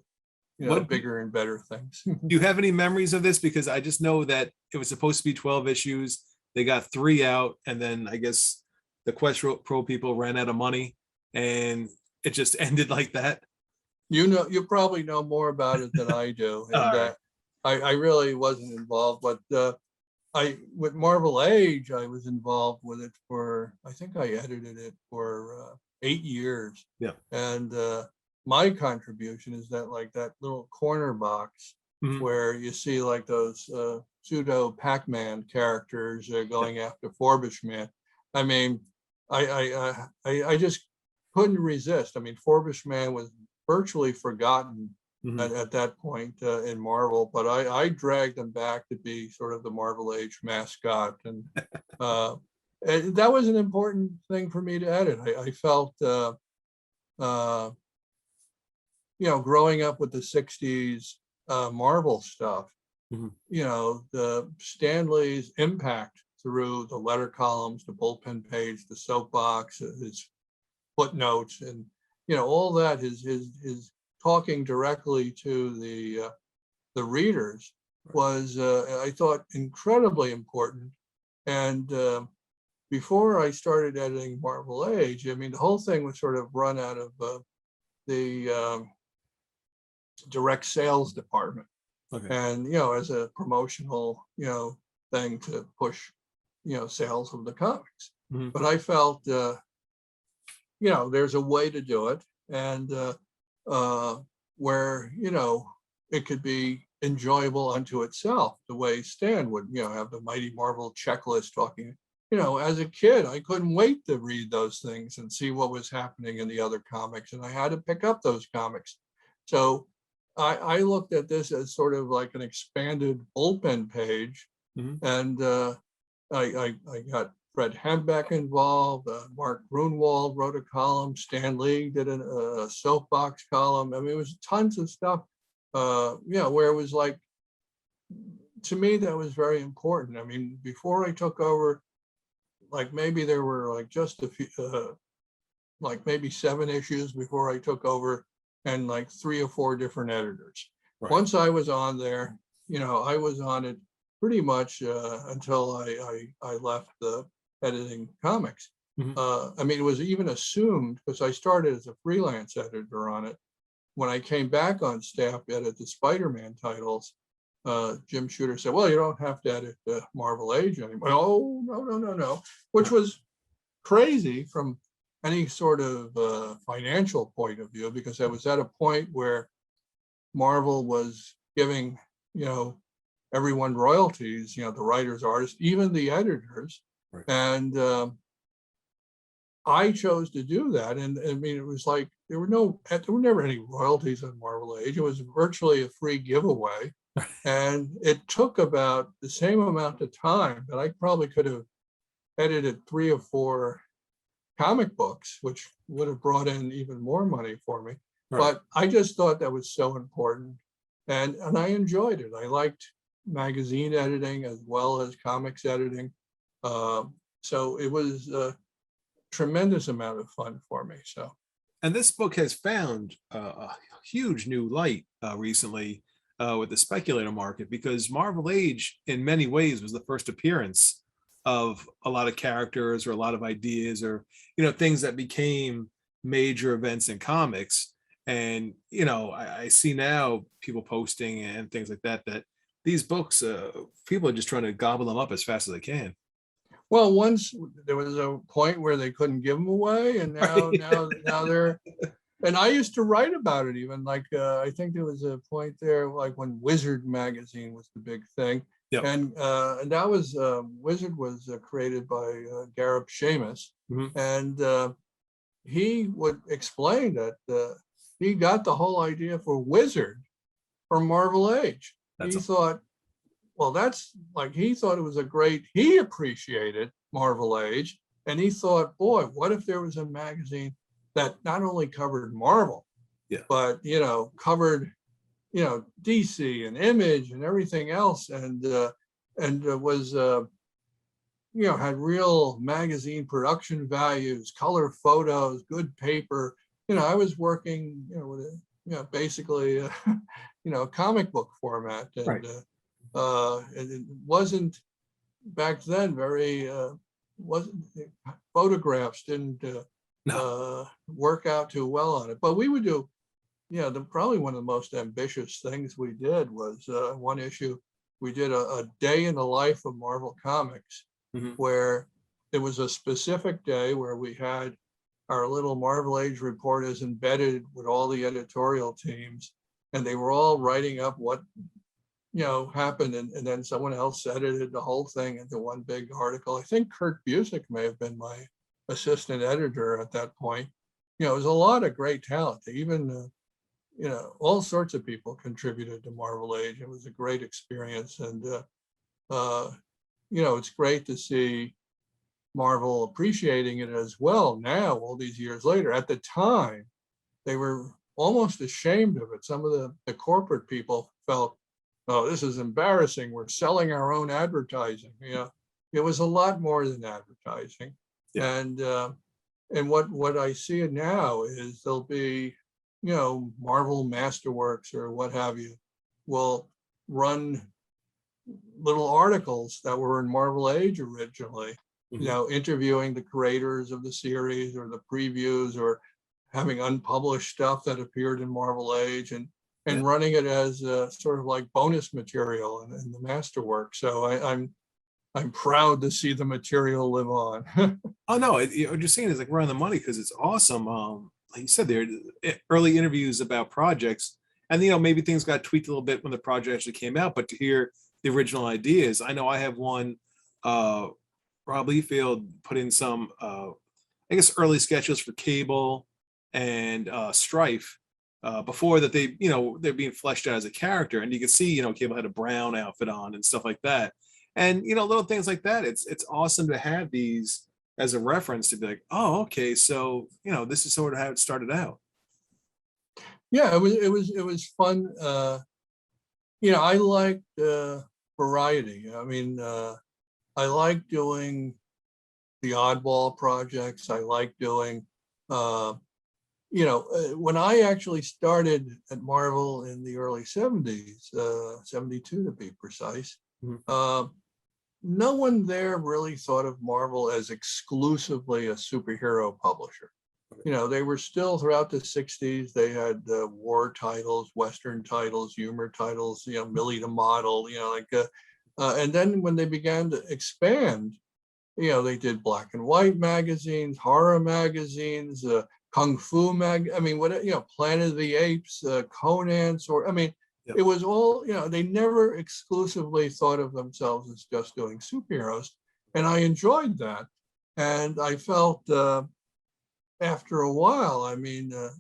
S4: bigger and better things.
S2: Do you have any memories of this? Because I just know that it was supposed to be 12 issues. They got 3 out, and then I guess the Quest Pro people ran out of money, and it just ended like that.
S4: You probably know more about it than I do. And I really wasn't involved, but with Marvel Age, I was involved with it for, I think I edited it for 8 years.
S2: Yeah.
S4: And my contribution is that, like, that little corner box where you see like those pseudo Pac-Man characters going after Forbish Man. I mean, I just couldn't resist. I mean, Forbish Man was virtually forgotten at that point in Marvel, but I dragged them back to be sort of the Marvel Age mascot, and that was an important thing for me to edit. I felt, growing up with the '60s Marvel stuff, the Stan Lee's impact through the letter columns, the bullpen page, the soapbox, his footnotes, and all that, his talking directly to the readers was, I thought, incredibly important. And before I started editing Marvel Age, I mean, the whole thing was sort of run out of the direct sales department.
S2: Okay.
S4: And as a promotional thing to push sales of the comics. But I felt there's a way to do it, and where it could be enjoyable unto itself, the way Stan would have the Mighty Marvel checklist talking. As a kid, I couldn't wait to read those things and see what was happening in the other comics, and I had to pick up those comics. So I looked at this as sort of like an expanded bullpen page, and I got Fred Hembeck involved. Mark Grunwald wrote a column. Stan Lee did a soapbox column. I mean, it was tons of stuff. Where it was like, to me, that was very important. I mean, before I took over, like maybe there were like just a few, like maybe 7 issues before I took over, and like 3 or 4 different editors. Right. Once I was on there, I was on it pretty much until I left the editing comics. I mean, it was even assumed, because I started as a freelance editor on it. When I came back on staff to edit the Spider-Man titles, Jim Shooter said, well, you don't have to edit Marvel Age anymore. Oh, no, which was crazy from any sort of financial point of view, because I was at a point where Marvel was giving, everyone royalties, the writers, artists, even the editors. Right. And I chose to do that. And I mean, it was like, there were never any royalties on Marvel Age. It was virtually a free giveaway. And it took about the same amount of time that I probably could have edited 3 or 4 comic books, which would have brought in even more money for me. Right. But I just thought that was so important. And I enjoyed it. I liked magazine editing as well as comics editing. So it was a tremendous amount of fun for me.
S2: And this book has found a huge new light recently with the speculator market, because Marvel Age in many ways was the first appearance of a lot of characters or a lot of ideas, or things that became major events in comics. And I see now people posting and things like that these books, people are just trying to gobble them up as fast as they can.
S4: Well, once there was a point where they couldn't give them away, and now they're. And I used to write about it, even like I think there was a point there, like when Wizard magazine was the big thing. Yep. And that was Wizard was created by Gareb Shamus, and he would explain that he got the whole idea for Wizard from Marvel Age. He thought, well, that's like, he thought it was a great, he appreciated Marvel Age. And he thought, boy, what if there was a magazine that not only covered Marvel, but, covered, DC and Image and everything else. And was, had real magazine production values, color photos, good paper. I was working, with basically, a comic book format. And,
S2: Right.
S4: And it wasn't back then very, photographs didn't work out too well on it. But we would do, probably one of the most ambitious things we did was one issue. We did a day in the life of Marvel Comics, where it was a specific day where we had our little Marvel Age reporters embedded with all the editorial teams, and they were all writing up what happened, and then someone else edited the whole thing into one big article. I think Kurt Busick may have been my assistant editor at that point. It was a lot of great talent. Even all sorts of people contributed to Marvel Age. It was a great experience, and it's great to see Marvel appreciating it as well now, all these years later. At the time, they were almost ashamed of it. Some of the corporate people felt, oh, this is embarrassing. We're selling our own advertising. It was a lot more than advertising. Yeah. And what I see it now is there'll be, Marvel Masterworks or what have you will run little articles that were in Marvel Age originally, interviewing the creators of the series or the previews, or having unpublished stuff that appeared in Marvel Age, and running it as sort of like bonus material in the Masterwork. So I'm proud to see the material live on.
S2: Oh no, what you're saying is like we're on the money, because it's awesome. Like you said, there early interviews about projects, and maybe things got tweaked a little bit when the project actually came out, but to hear the original ideas, I know I have one. Rob Liefeld put in some, I guess, early sketches for Cable and Strife. Before that, they're being fleshed out as a character, and you can see Cable had a brown outfit on and stuff like that, and little things like that. It's awesome to have these as a reference to be like, oh, okay, so this is sort of how it started out.
S4: Yeah, it was fun. I liked variety. I mean, I like doing the oddball projects. I like doing when I actually started at Marvel in the early 70s, 72 to be precise, no one there really thought of Marvel as exclusively a superhero publisher. They were still, throughout the 60s, they had war titles, Western titles, humor titles, Millie the Model, and then when they began to expand, they did black and white magazines, horror magazines, Kung Fu Planet of the Apes, Conan, it was all, they never exclusively thought of themselves as just doing superheroes. And I enjoyed that. And I felt after a while,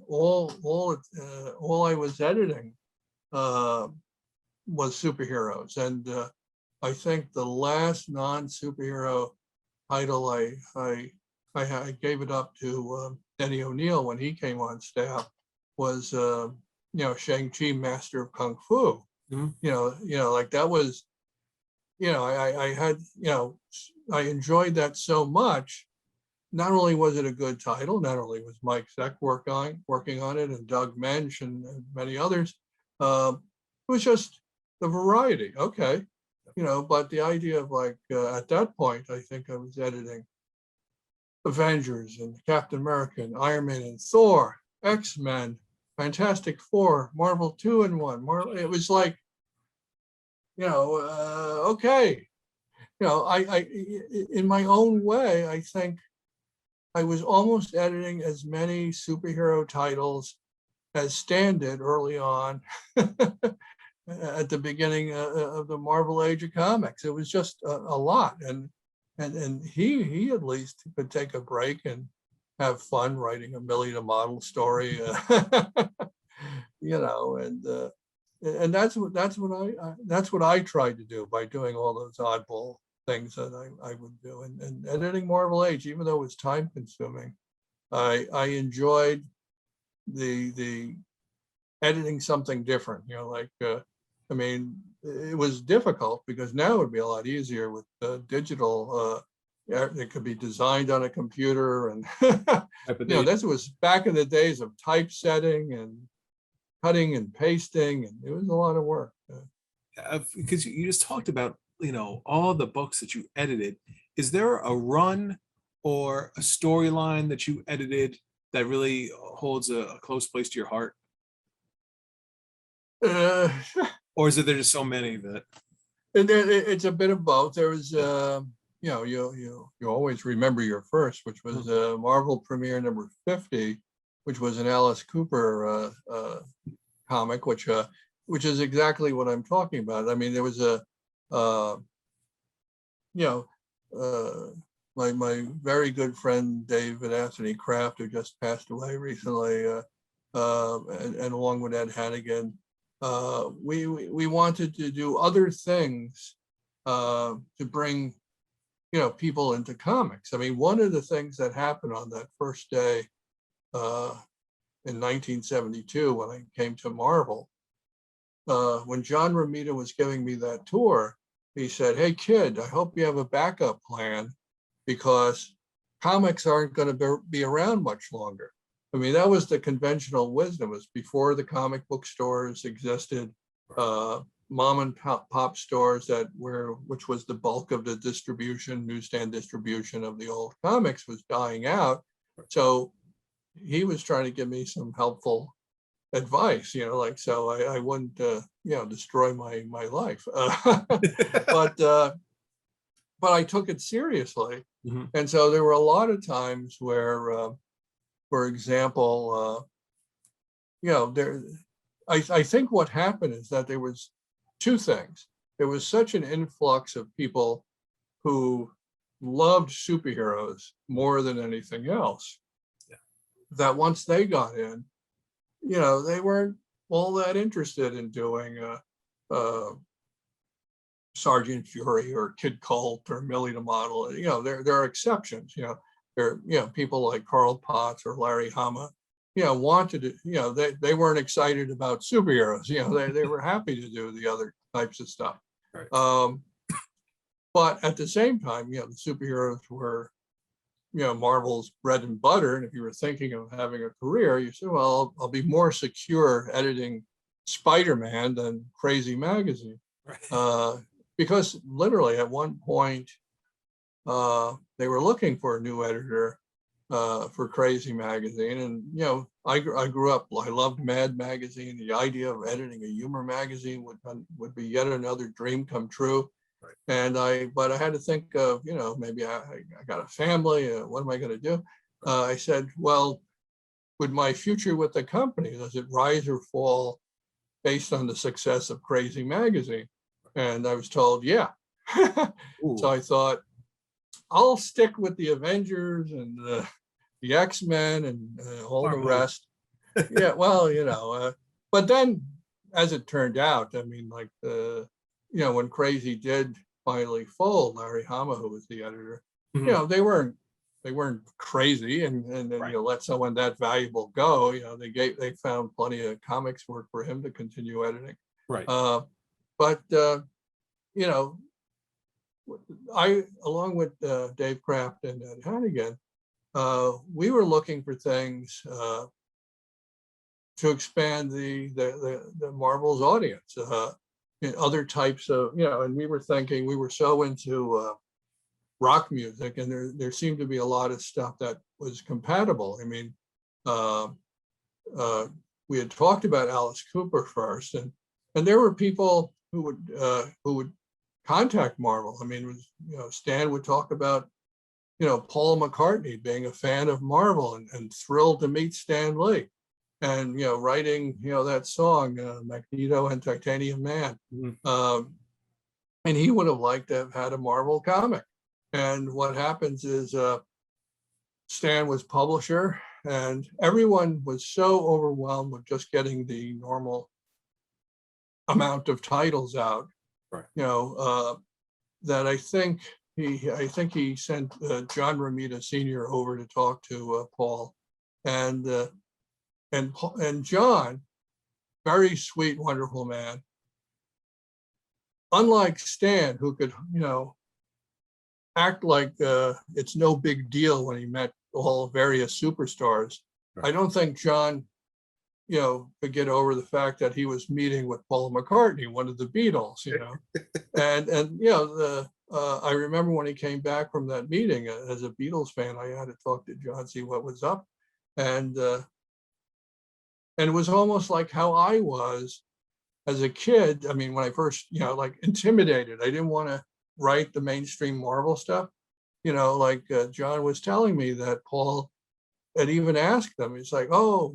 S4: all I was editing was superheroes. And I think the last non-superhero title, I gave it up to Denny O'Neil when he came on staff, was Shang-Chi, Master of Kung Fu. Like that was, I had, I enjoyed that so much. Not only was it a good title, not only was Mike Zeck working on it, and Doug Mensch and many others, it was just the variety. Okay. But the idea of at that point, I think I was editing Avengers and Captain America and Iron Man and Thor, X-Men, Fantastic Four, Marvel 2-in-1. It was like, okay. I in my own way, I think I was almost editing as many superhero titles as Stan did early on at the beginning of the Marvel Age of Comics. It was just a lot. And he at least could take a break and have fun writing a Millie the Model story, and and that's what I tried to do by doing all those oddball things that I would do, and editing Marvel Age, even though it was time consuming, I enjoyed the editing something different, like I mean, it was difficult because now it would be a lot easier with digital. It could be designed on a computer, and this was back in the days of typesetting and cutting and pasting, and it was a lot of work.
S2: Because you just talked about, all the books that you edited. Is there a run or a storyline that you edited that really holds a close place to your heart? Or is it there just so many that?
S4: It's a bit of both. There was, you always remember your first, which was Marvel Premiere number 50, which was an Alice Cooper comic, which is exactly what I'm talking about. I mean, there was my very good friend David Anthony Kraft, who just passed away recently, and along with Ed Hannigan, we wanted to do other things to bring people into comics. I mean, one of the things that happened on that first day in 1972 when I came to Marvel, when John Romita was giving me that tour, he said, "Hey kid, I hope you have a backup plan because comics aren't going to be around much longer." I mean, that was the conventional wisdom. It was before the comic book stores existed, mom and pop stores which was the bulk of the distribution, newsstand distribution of the old comics was dying out. So he was trying to give me some helpful advice, so I wouldn't, destroy my life. But I took it seriously.
S2: Mm-hmm.
S4: And so there were a lot of times where, for example, I think what happened is that there was two things. There was such an influx of people who loved superheroes more than anything else, that once they got in, they weren't all that interested in doing Sergeant Fury or Kid Colt or Millie the Model. There are exceptions. There people like Carl Potts or Larry Hama, wanted to, they weren't excited about superheroes. They were happy to do the other types of stuff.
S2: Right.
S4: But at the same time, the superheroes were, Marvel's bread and butter. And if you were thinking of having a career, you said, well, I'll be more secure editing Spider-Man than Crazy Magazine.
S2: Right.
S4: Because literally at one point, they were looking for a new editor for Crazy Magazine. And, I grew up, I loved Mad Magazine. The idea of editing a humor magazine would be yet another dream come true. Right. But I had to think of, maybe I got a family. What am I going to do? I said, well, with my future with the company, does it rise or fall based on the success of Crazy Magazine? And I was told, yeah. So I thought, I'll stick with the Avengers and the X-Men and all the rest. Yeah, well, but then as it turned out, I mean, like when Crazy did finally fold, Larry Hama, who was the editor,
S2: Mm-hmm.
S4: they weren't crazy and
S2: Right.
S4: let someone that valuable go. They found plenty of comics work for him to continue editing.
S2: Right.
S4: But I, along with Dave Kraft and Ed Hannigan, we were looking for things to expand the Marvel's audience, in other types of, and we were thinking, we were so into rock music, and there seemed to be a lot of stuff that was compatible. I mean, we had talked about Alice Cooper first, and there were people who would contact Marvel. I mean, it was, Stan would talk about, Paul McCartney being a fan of Marvel and thrilled to meet Stan Lee, and writing that song Magneto and Titanium Man.
S2: Mm-hmm.
S4: And he would have liked to have had a Marvel comic. And what happens is Stan was publisher, and everyone was so overwhelmed with just getting the normal amount of titles out,
S2: Right.
S4: that I think he sent John Romita Sr. over to talk to Paul, and John, very sweet, wonderful man. Unlike Stan, who could, act like it's no big deal when he met all various superstars.
S2: Right.
S4: I don't think John, could get over the fact that he was meeting with Paul McCartney, one of the Beatles, and I remember when he came back from that meeting as a Beatles fan, I had to talk to John, see what was up, and it was almost like how I was as a kid. I mean, when I first, like intimidated, I didn't want to write the mainstream Marvel stuff, John was telling me that Paul had even asked them. He's like, oh,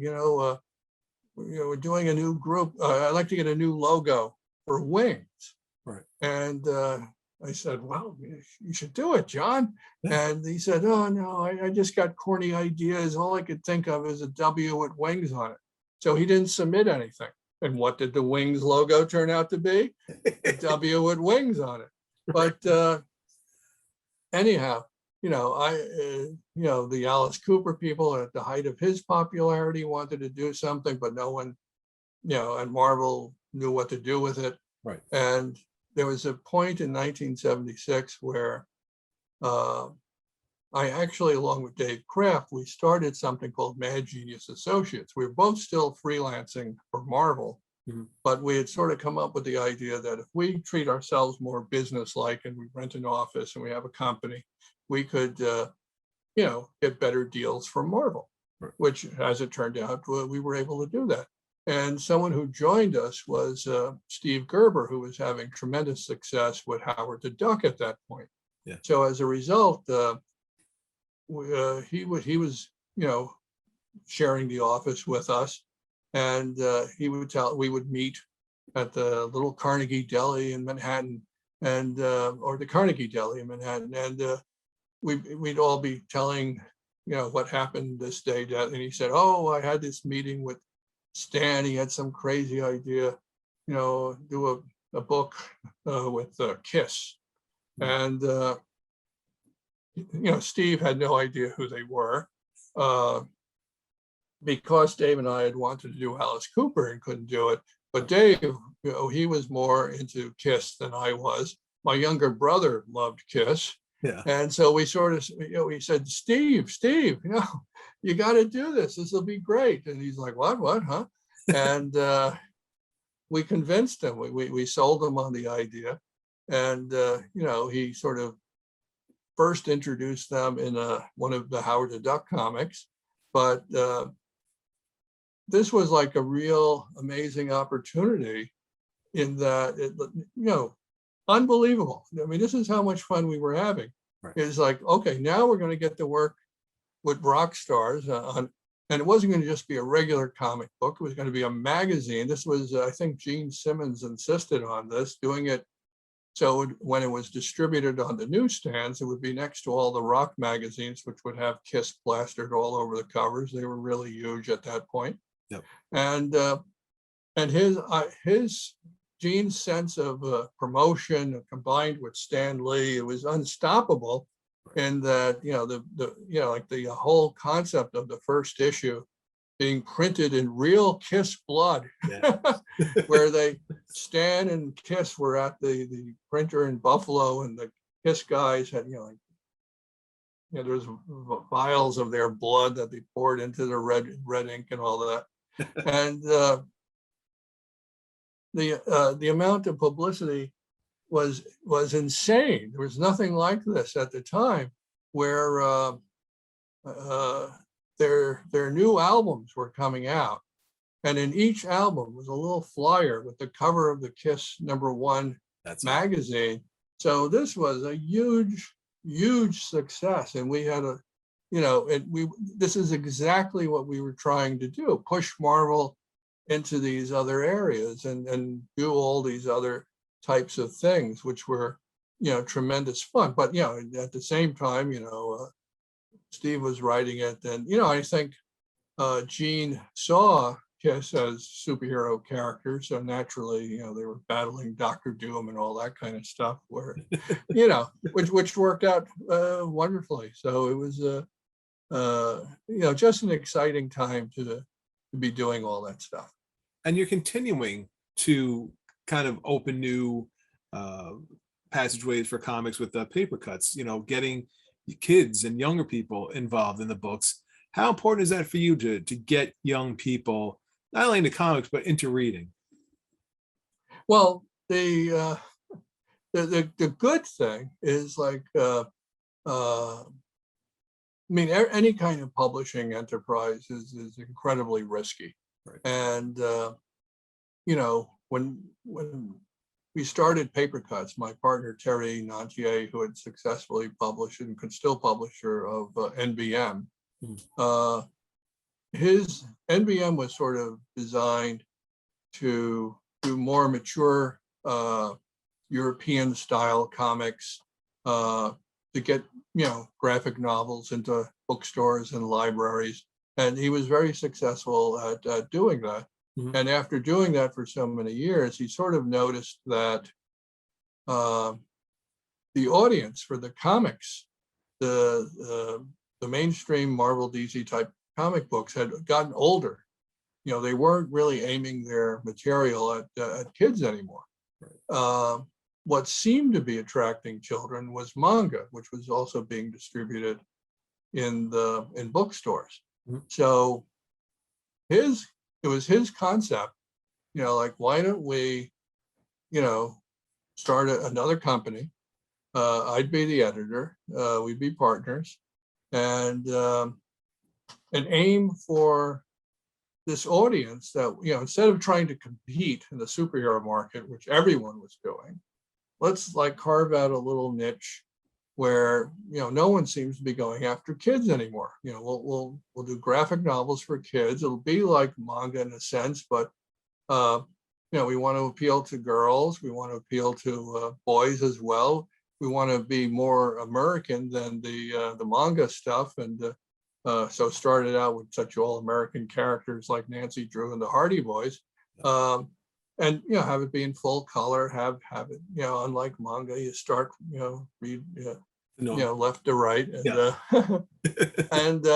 S4: we're doing a new group. I'd like to get a new logo for Wings.
S2: Right.
S4: And I said, well, you should do it, John. Yeah. And he said, oh, no, I just got corny ideas. All I could think of is a W with wings on it. So he didn't submit anything. And what did the Wings logo turn out to be? A W with wings on it. But anyhow, the Alice Cooper people at the height of his popularity wanted to do something, but no one, and Marvel knew what to do with it.
S2: Right.
S4: And there was a point in 1976 where I actually, along with Dave Kraft, we started something called Mad Genius Associates. We were both still freelancing for Marvel, but we had sort of come up with the idea that if we treat ourselves more business-like and we rent an office and we have a company, we could, get better deals from Marvel, right. Which, as it turned out, we were able to do that. And someone who joined us was Steve Gerber, who was having tremendous success with Howard the Duck at that point.
S2: Yeah.
S4: So as a result, he was, sharing the office with us, and we would meet at the little Carnegie Deli in Manhattan, and or the Carnegie Deli in Manhattan, and we'd all be telling, what happened this day, and he said, oh, I had this meeting with Stan. He had some crazy idea, do a book with Kiss, and Steve had no idea who they were, because Dave and I had wanted to do Alice Cooper and couldn't do it. But Dave, he was more into Kiss than I was. My younger brother loved Kiss.
S2: Yeah.
S4: And so we sort of, we said, Steve, you got to do this. This will be great. And he's like, what, huh? And we convinced him. We sold him on the idea. And, he sort of first introduced them in one of the Howard the Duck comics. But this was like a real amazing opportunity in that, unbelievable. I mean, this is how much fun we were having. Right. It's like, okay, now we're going to get to work with rock stars and it wasn't going to just be a regular comic book. It was going to be a magazine. This was, I think Gene Simmons insisted on this, doing it. So when it was distributed on the newsstands, it would be next to all the rock magazines, which would have Kiss plastered all over the covers. They were really huge at that point.
S2: Yep.
S4: And his Gene's sense of promotion combined with Stan Lee, it was unstoppable. In that, the whole concept of the first issue being printed in real Kiss blood, yeah. Where Stan and Kiss were at the printer in Buffalo, and the Kiss guys had, there's vials of their blood that they poured into the red ink and all that. And the amount of publicity was insane. There was nothing like this at the time, where their new albums were coming out, and in each album was a little flyer with the cover of the Kiss #1 magazine. Right. So this was a huge success, and we had this is exactly what we were trying to do: push Marvel into these other areas and do all these other types of things, which were, tremendous fun. But, at the same time, Steve was writing it. And, I think Gene saw Kiss as superhero characters. So naturally, they were battling Dr. Doom and all that kind of stuff where, which worked out wonderfully. So it was, just an exciting time to be doing all that stuff.
S2: And you're continuing to kind of open new passageways for comics with the Papercutz, getting kids and younger people involved in the books. How important is that for you to get young people not only into comics but into reading?
S4: Well, the good thing is any kind of publishing enterprise is incredibly risky.
S2: Right.
S4: And when we started Papercutz, my partner Terry Nantier, who had successfully published and could still publisher of NBM, his NBM was sort of designed to do more mature European style comics, to get graphic novels into bookstores and libraries, and he was very successful at doing that. Mm-hmm. And after doing that for so many years, he sort of noticed that the audience for the comics, the mainstream Marvel DC type comic books had gotten older. They weren't really aiming their material at kids anymore. Right. What seemed to be attracting children was manga, which was also being distributed in bookstores. Mm-hmm. So it was his concept, why don't we, start another company? I'd be the editor, we'd be partners, and aim for this audience that, instead of trying to compete in the superhero market, which everyone was doing, let's carve out a little niche where, no one seems to be going after kids anymore. We'll do graphic novels for kids. It'll be like manga in a sense, but, we want to appeal to girls. We want to appeal to boys as well. We want to be more American than the manga stuff. And so started out with such all-American characters like Nancy Drew and the Hardy Boys. And have it be in full color, have it, unlike manga, you start, read, left to right, and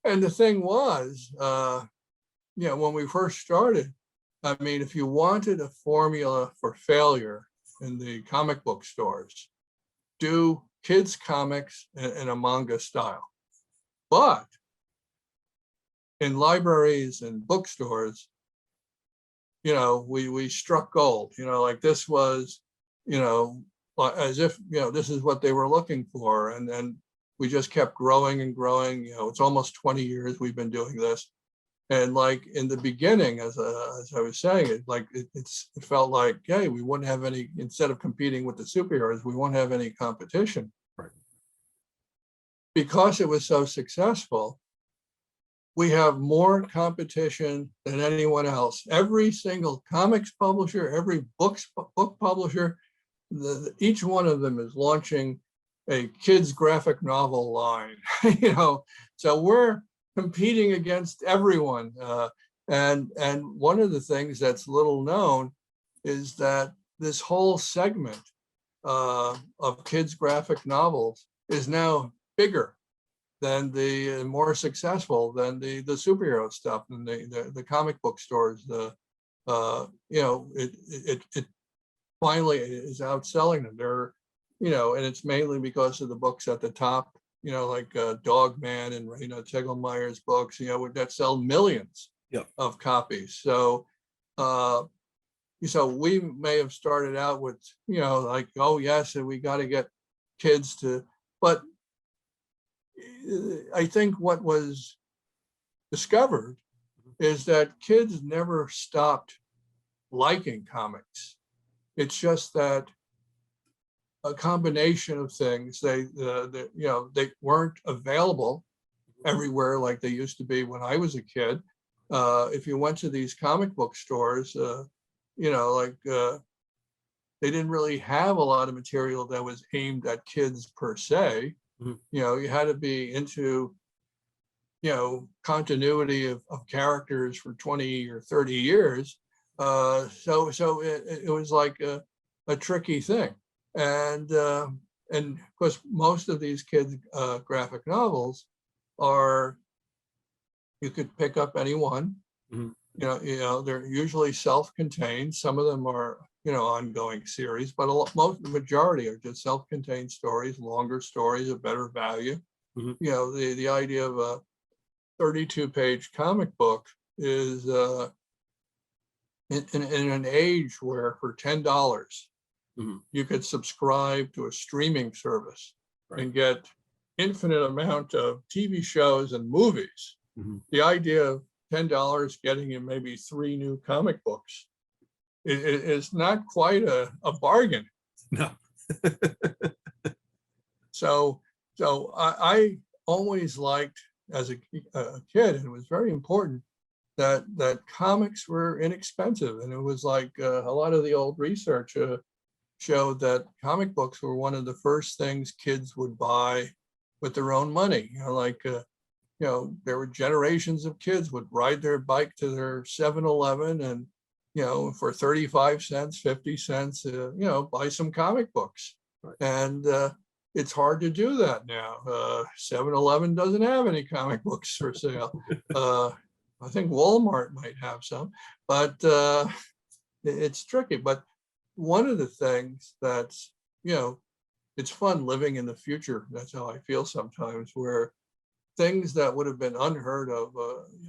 S4: and the thing was, when we first started, if you wanted a formula for failure in the comic book stores, do kids comics in a manga style, but in libraries and bookstores, we struck gold. This was, as if this is what they were looking for, and then we just kept growing and growing. It's almost 20 years we've been doing this, and in the beginning, as I was saying, it felt like, hey, we wouldn't have any, instead of competing with the superheroes, we won't have any competition. Right. Because it was so successful, we have more competition than anyone else. Every single comics publisher, every book publisher, each one of them is launching a kids graphic novel line. So we're competing against everyone. And one of the things that's little known is that this whole segment of kids graphic novels is now bigger than more successful than the superhero stuff and the comic book stores. It finally is outselling them. They're, and it's mainly because of the books at the top, like Dog Man and Tegelmeyer's books, that sell millions of copies. So we may have started out with, oh yes, and we got to get kids to, but I think what was discovered is that kids never stopped liking comics. It's just that a combination of things, they weren't available everywhere like they used to be when I was a kid. If you went to these comic book stores, they didn't really have a lot of material that was aimed at kids per se. Mm-hmm. You had to be into continuity of characters for 20 or 30 years. So it was like a tricky thing. And of course, most of these kids' graphic novels are, you could pick up any one. Mm-hmm. They're usually self-contained. Some of them are, ongoing series, but the majority are just self-contained stories, longer stories of better value. Mm-hmm. The idea of a 32-page comic book is in an age where for $10, mm-hmm. you could subscribe to a streaming service, right, and get infinite amount of TV shows and movies. Mm-hmm. The idea of $10 getting you maybe 3 new comic books is not quite a bargain.
S2: No.
S4: So I always liked as a kid, and it was very important that comics were inexpensive. And it was like a lot of the old research showed that comic books were one of the first things kids would buy with their own money. There were generations of kids would ride their bike to their 7-Eleven and, for 35 cents, 50 cents, buy some comic books. Right. And it's hard to do that now. 7-Eleven doesn't have any comic books for sale. I think Walmart might have some, but it's tricky. But one of the things that's, it's fun living in the future. That's how I feel sometimes, where things that would have been unheard of,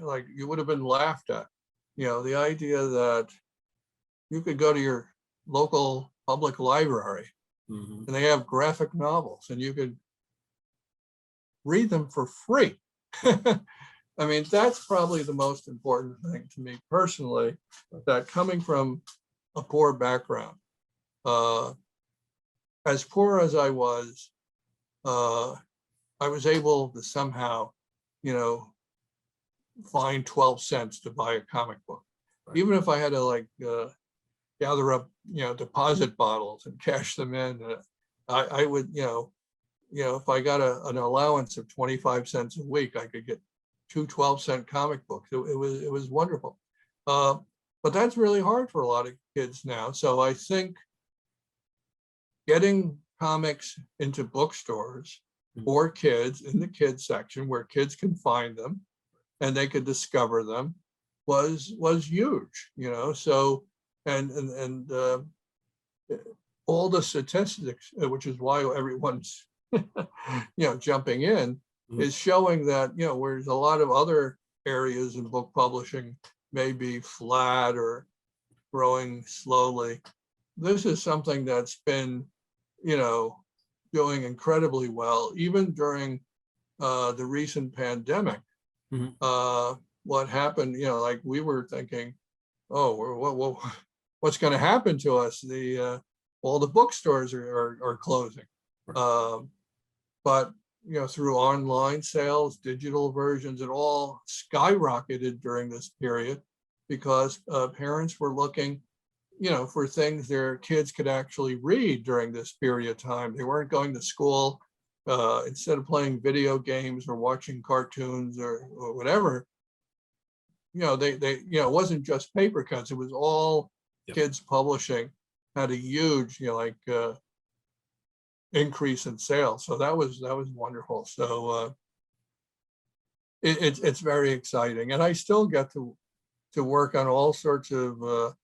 S4: like you would have been laughed at. The idea that you could go to your local public library, mm-hmm. and they have graphic novels and you could read them for free. I mean, that's probably the most important thing to me personally, that coming from a poor background, as poor as I was able to somehow, find 12 cents to buy a comic book. Right. Even if I had to gather up, deposit bottles and cash them in, I would, if I got an allowance of 25 cents a week, I could get 2 12-cent comic books. It was wonderful. But that's really hard for a lot of kids now. So I think getting comics into bookstores for kids in the kids section where kids can find them and they could discover them was huge, so and all the statistics, which is why everyone's jumping in, mm-hmm. is showing that whereas a lot of other areas in book publishing may be flat or growing slowly, this is something that's been doing incredibly well, even during the recent pandemic. Mm-hmm. What happened, like we were thinking, what's going to happen to us? All the bookstores are closing. Right. But through online sales, digital versions, it all skyrocketed during this period because parents were looking for things their kids could actually read during this period of time. They weren't going to school. Instead of playing video games or watching cartoons or whatever, it wasn't just Papercutz. It was all kids publishing had a huge, increase in sales. So that was wonderful. So it's very exciting, and I still get to work on all sorts of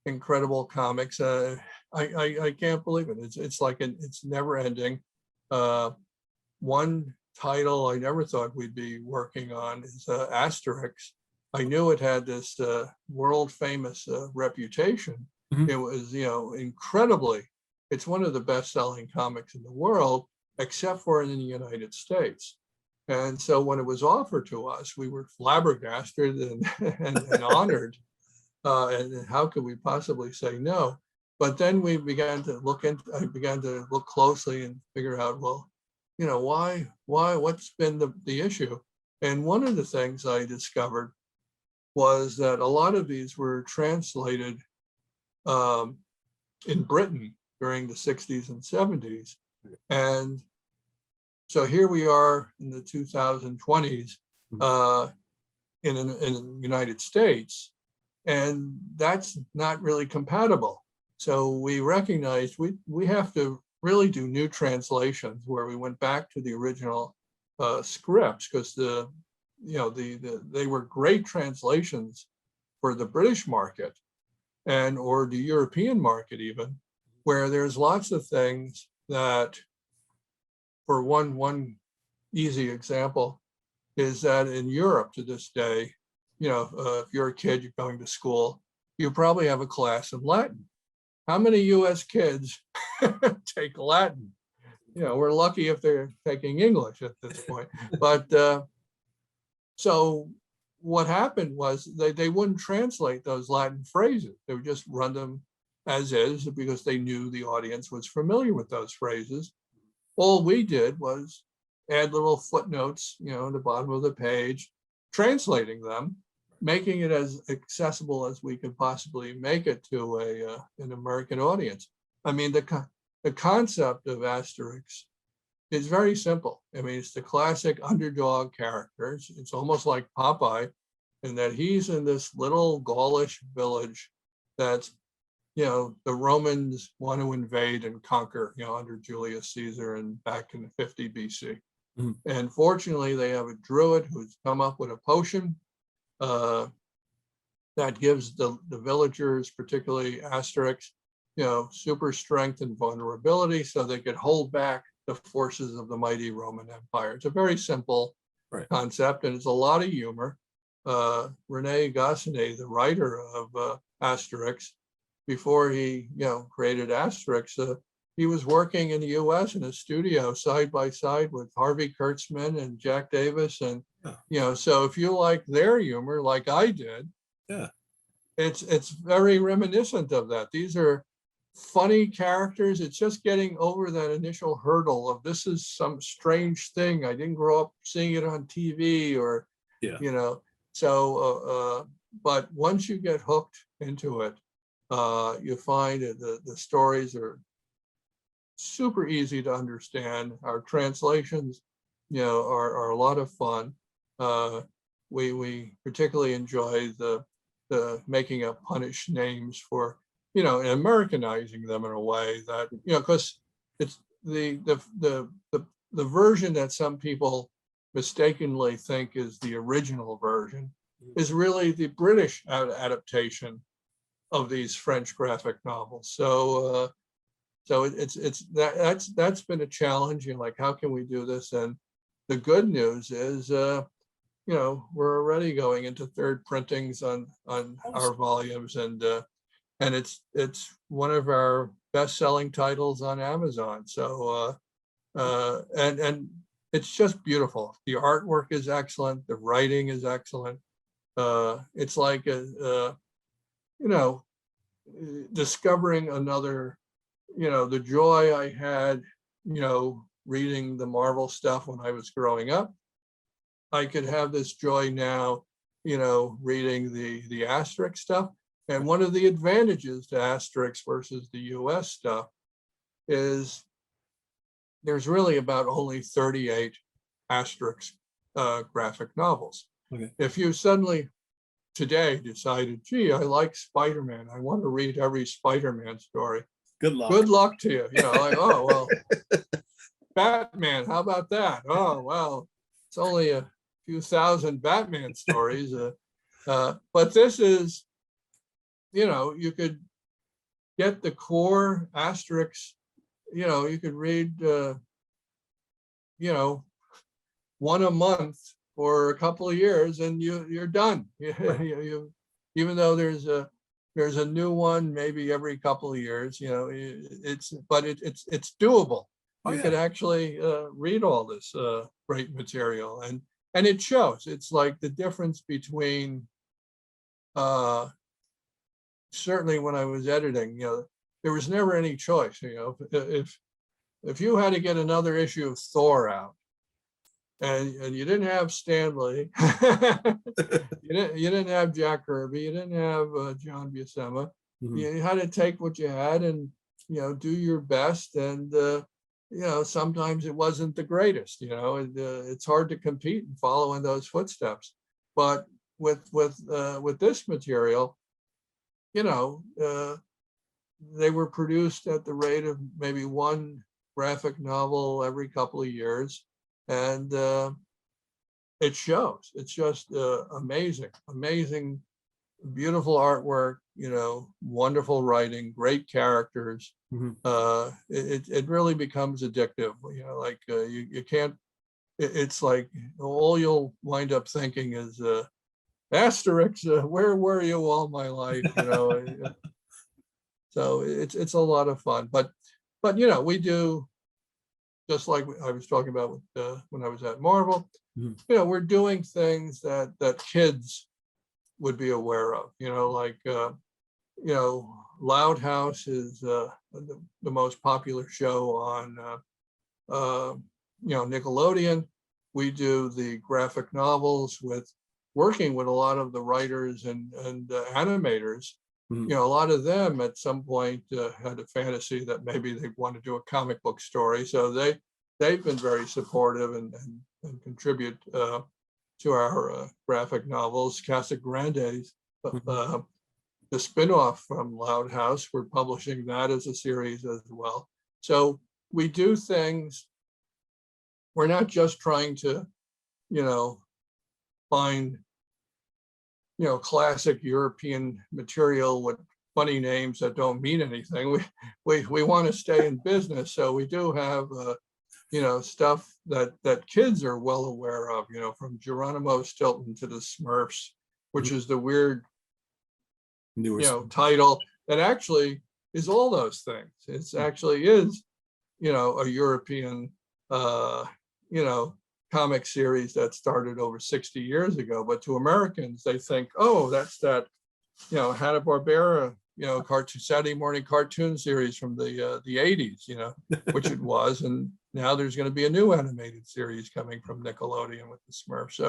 S4: incredible comics. I can't believe it. It's like it's never ending. One title I never thought we'd be working on is Asterix. I knew it had this world famous reputation. Mm-hmm. It was, incredibly, it's one of the best selling comics in the world, except for in the United States. And so when it was offered to us, we were flabbergasted and honored. And how could we possibly say no? But then we began to I began to look closely and figure out, well, why, what's been the issue? And one of the things I discovered was that a lot of these were translated in Britain during the 60s and 70s. And so here we are in the 2020s, in the United States, and that's not really compatible. So we recognized we have to really do new translations where we went back to the original scripts, because they were great translations for the British market or the European market even, where there's lots of things that, for one easy example, is that in Europe to this day, if you're a kid, you're going to school, you probably have a class in Latin. How many US kids take Latin? We're lucky if they're taking English at this point. But so what happened was they wouldn't translate those Latin phrases. They would just run them as is, because they knew the audience was familiar with those phrases. All we did was add little footnotes, at the bottom of the page, translating them, making it as accessible as we could possibly make it to an American audience. I mean, the concept of Asterix is very simple. I mean, it's the classic underdog characters. It's almost like Popeye, in that he's in this little Gaulish village that's, the Romans want to invade and conquer, under Julius Caesar and back in 50 BC. Mm-hmm. And fortunately, they have a druid who's come up with a potion that gives the villagers, particularly Asterix, super strength and vulnerability, so they could hold back the forces of the mighty Roman Empire. It's a very simple concept, and it's a lot of humor. René Goscinny, the writer of Asterix, before he created Asterix, he was working in the U.S. in a studio side by side with Harvey Kurtzman and Jack Davis, and so if you like their humor, like I did, it's very reminiscent of that. These are funny characters. It's just getting over that initial hurdle of, this is some strange thing. I didn't grow up seeing it on TV, or so. But once you get hooked into it, you find that the stories are super easy to understand. Our translations, are a lot of fun. We particularly enjoy the making up Punish names for, and Americanizing them in a way that, because it's the version that some people mistakenly think is the original version is really the British adaptation of these French graphic novels. So that's been a challenge. Like, how can we do this? And the good news is, we're already going into third printings on our volumes, and it's one of our best-selling titles on Amazon. So and it's just beautiful. The artwork is excellent. The writing is excellent. It's like discovering another, the joy I had, reading the Marvel stuff when I was growing up. I could have this joy now, reading the Asterix stuff. And one of the advantages to Asterix versus the US stuff is there's really about only 38 Asterix graphic novels. Okay. If you suddenly today decided, gee, I like Spider-Man, I want to read every Spider-Man story.
S2: Good luck.
S4: Good luck to you. Like, oh, well, Batman, how about that? Oh, well, it's only a few thousand Batman stories. But this is, you could get the core Asterix, you could read, one a month for a couple of years, and you're done. Even though there's a new one maybe every couple of years, it's doable. You could actually read all this great material, and it shows. It's like the difference between certainly when I was editing, there was never any choice. If you had to get another issue of Thor out, and you didn't have Stan Lee, you didn't have Jack Kirby, you didn't have John Buscema. Mm-hmm. You had to take what you had and do your best. And sometimes it wasn't the greatest. It's hard to compete and follow in those footsteps. But with this material, they were produced at the rate of maybe one graphic novel every couple of years, and it shows. It's just amazing, beautiful artwork, wonderful writing, great characters. It really becomes addictive. You can't. It's like all you'll wind up thinking is Asterix. Where were you all my life? So it's a lot of fun. But we do, just like I was talking about when I was at Marvel. We're doing things that kids would be aware of. Loud House is the most popular show on Nickelodeon. We do the graphic novels working with a lot of the writers and animators. A lot of them at some point had a fantasy that maybe they want to do a comic book story. So they've been very supportive and contribute to our graphic novels. Casa Grande's, the spinoff from Loud House, we're publishing that as a series as well. So we do things. We're not just trying to, find classic European material with funny names that don't mean anything. We want to stay in business, so we do have stuff that kids are well aware of. From Geronimo Stilton to the Smurfs, which is the weird title that actually is all those things. It's actually is a European comic series that started over 60 years ago, but to Americans, they think, oh, that's that, Hanna-Barbera, Saturday morning cartoon series from the 80s, which it was. And now there's going to be a new animated series coming from Nickelodeon with the Smurfs.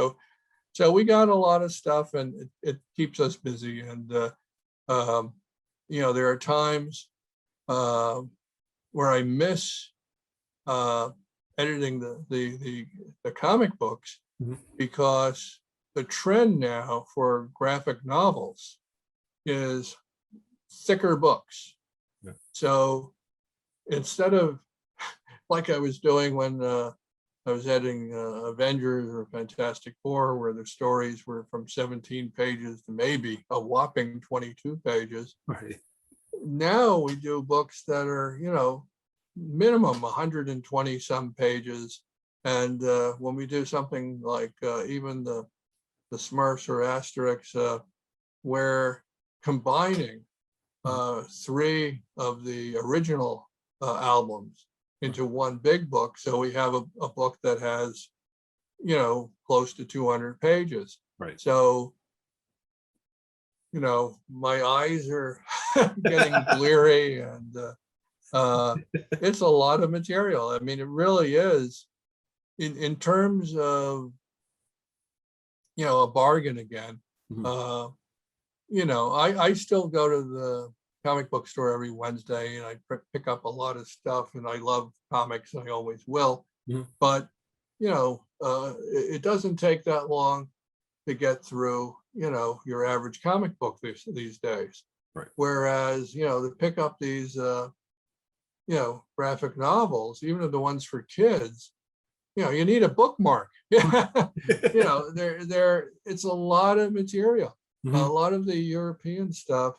S4: So we got a lot of stuff, and it keeps us busy. And, there are times where I miss editing the comic books, because the trend now for graphic novels is thicker books. So instead of like I was doing when I was editing Avengers or Fantastic Four, where the stories were from 17 pages to maybe a whopping 22 pages.
S2: Right.
S4: Now we do books that are, minimum 120 some pages. And when we do something like even the Smurfs or Asterix, we're combining 3 of the original albums into one big book. So we have a book that has, close to 200 pages.
S2: Right.
S4: So, my eyes are getting bleary, and it's a lot of material. I mean, it really is. In terms of, a bargain again, I still go to the comic book store every Wednesday, and I pick up a lot of stuff, and I love comics, and I always will. But, it doesn't take that long to get through, your average comic book these days.
S2: Right.
S4: Whereas, to pick up these, graphic novels, even the ones for kids, you need a bookmark. It's a lot of material. A lot of the European stuff,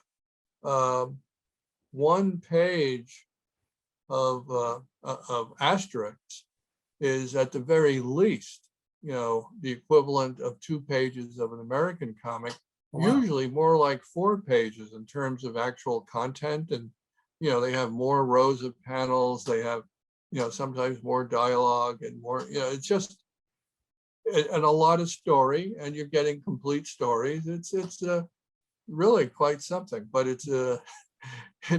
S4: one page of Asterix is at the very least, the equivalent of 2 pages of an American comic. Wow. Usually more like 4 pages in terms of actual content. And, they have more rows of panels. They have, sometimes more dialogue and more, it's just, and a lot of story, and you're getting complete stories. It's really quite something, but it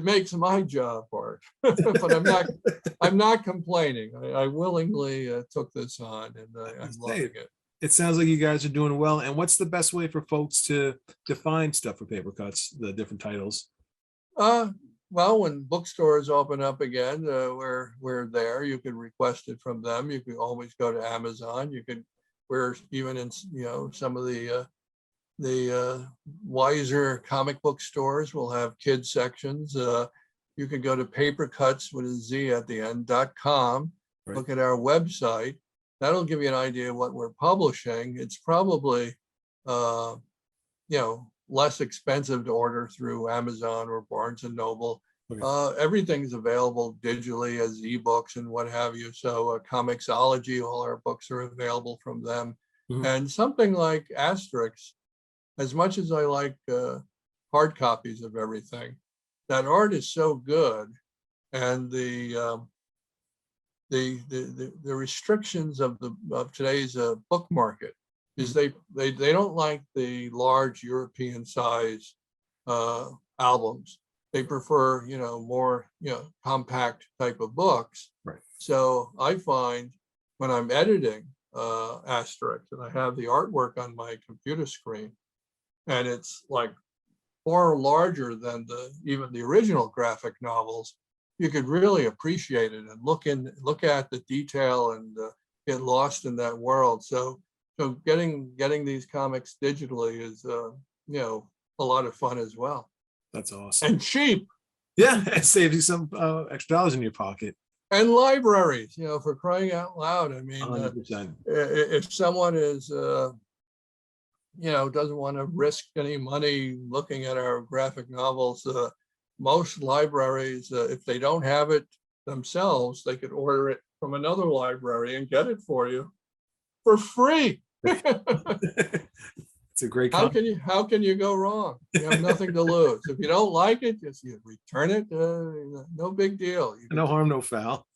S4: makes my job hard. But I'm not complaining. I willingly took this on, and I'm loving it.
S2: It sounds like you guys are doing well. And what's the best way for folks to find stuff for Papercutz, the different titles?
S4: well, when bookstores open up again, we're there. You can request it from them. You can always go to Amazon. We're even in, some of the wiser comic book stores will have kids sections. You can go to Papercutz with a Z at the end.com.
S2: Right.
S4: Look at our website. That'll give you an idea of what we're publishing. It's probably, less expensive to order through Amazon or Barnes and Noble.
S2: Okay.
S4: Everything's available digitally as ebooks and what have you. So Comixology, all our books are available from them.
S2: Mhm.
S4: And something like Asterix, as much as I like hard copies of everything, that art is so good, and the restrictions of today's book market is they don't like the large European size albums. They prefer more compact type of books.
S2: Right.
S4: So I find when I'm editing Asterix and I have the artwork on my computer screen, and it's like far larger than even the original graphic novels, you could really appreciate it and look at the detail and get lost in that world. So getting these comics digitally is a lot of fun as well.
S2: That's awesome.
S4: And cheap.
S2: Yeah, it saves you some extra dollars in your pocket.
S4: And libraries, for crying out loud. I mean,
S2: 100%.
S4: If someone is doesn't want to risk any money looking at our graphic novels, most libraries, if they don't have it themselves, they could order it from another library and get it for you for free.
S2: It's a great
S4: How can you go wrong? You have nothing to lose. If you don't like it, just return it. No big deal. You
S2: no harm, no foul.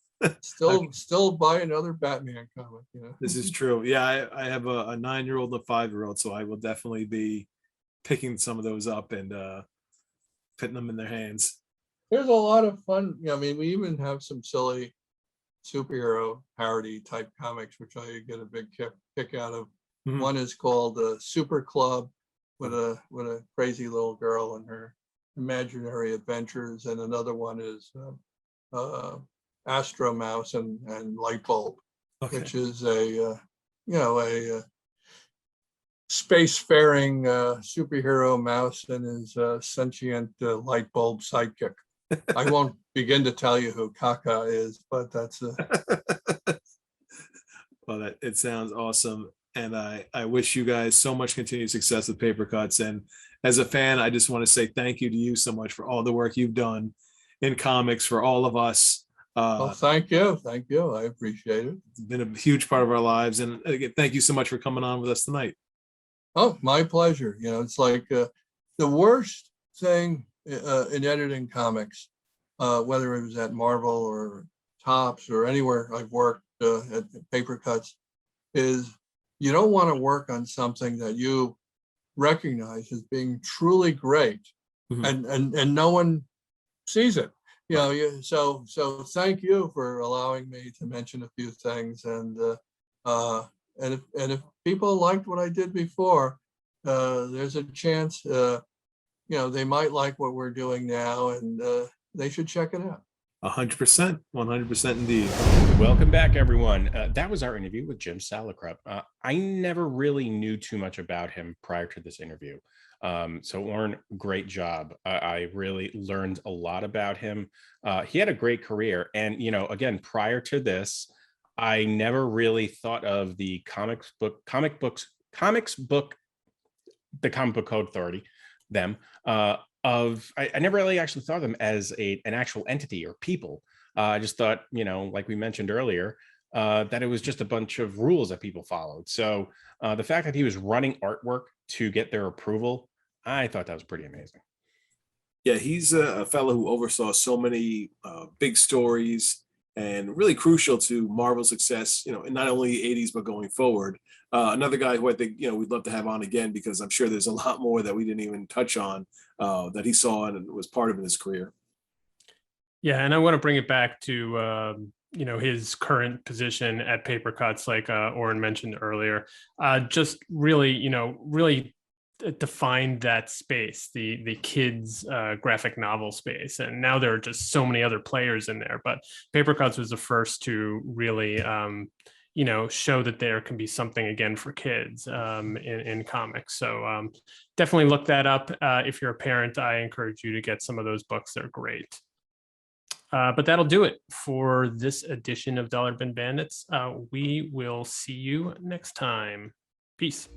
S4: still buy another Batman comic.
S2: This is true. Yeah, I have a 9-year-old and a 5-year-old, so I will definitely be picking some of those up and putting them in their hands.
S4: There's a lot of fun. I mean, we even have some silly superhero parody type comics, which I get a big kick out of.
S2: Mhm.
S4: One is called Super Club, with a crazy little girl and her imaginary adventures, and another one is Astro Mouse and Light Bulb,
S2: Okay.
S4: which is a spacefaring superhero mouse and his sentient light bulb sidekick. I won't begin to tell you who Kaka is, but that's
S2: Well, it sounds awesome. And I wish you guys so much continued success with Papercutz. And as a fan, I just want to say thank you to you so much for all the work you've done in comics for all of us.
S4: well, thank you. I appreciate it.
S2: It's been a huge part of our lives. And again, thank you so much for coming on with us tonight.
S4: Oh, my pleasure. It's like the worst thing in editing comics, whether it was at Marvel or Topps or anywhere I've worked at Papercutz, is you don't want to work on something that you recognize as being truly great,
S2: Mhm.
S4: and no one sees it. So thank you for allowing me to mention a few things, and if people liked what I did before, there's a chance they might like what we're doing now, and they should check it out.
S2: 100%, 100% indeed.
S1: Welcome back, everyone. That was our interview with Jim Salicrup. I never really knew too much about him prior to this interview. So Orrin, great job. I really learned a lot about him. He had a great career. And, again, prior to this, I never really thought of the Comic Book Code Authority, them, I never really actually thought of them as an actual entity or people. I just thought, like we mentioned earlier, that it was just a bunch of rules that people followed. So the fact that he was running artwork to get their approval, I thought that was pretty amazing.
S2: Yeah, he's a fellow who oversaw so many big stories and really crucial to Marvel's success, in not only the 80s, but going forward. Another guy who I think, we'd love to have on again, because I'm sure there's a lot more that we didn't even touch on that he saw and was part of in his career.
S3: Yeah, and I want to bring it back to his current position at Papercutz, like Orrin mentioned earlier. Just really, really defined that space, the kids graphic novel space, and now there are just so many other players in there. But Papercutz was the first to really show that there can be something again for kids in comics. So definitely look that up. If you're a parent, I encourage you to get some of those books. They're great. But that'll do it for this edition of Dollar Bin Bandits. We will see you next time. Peace.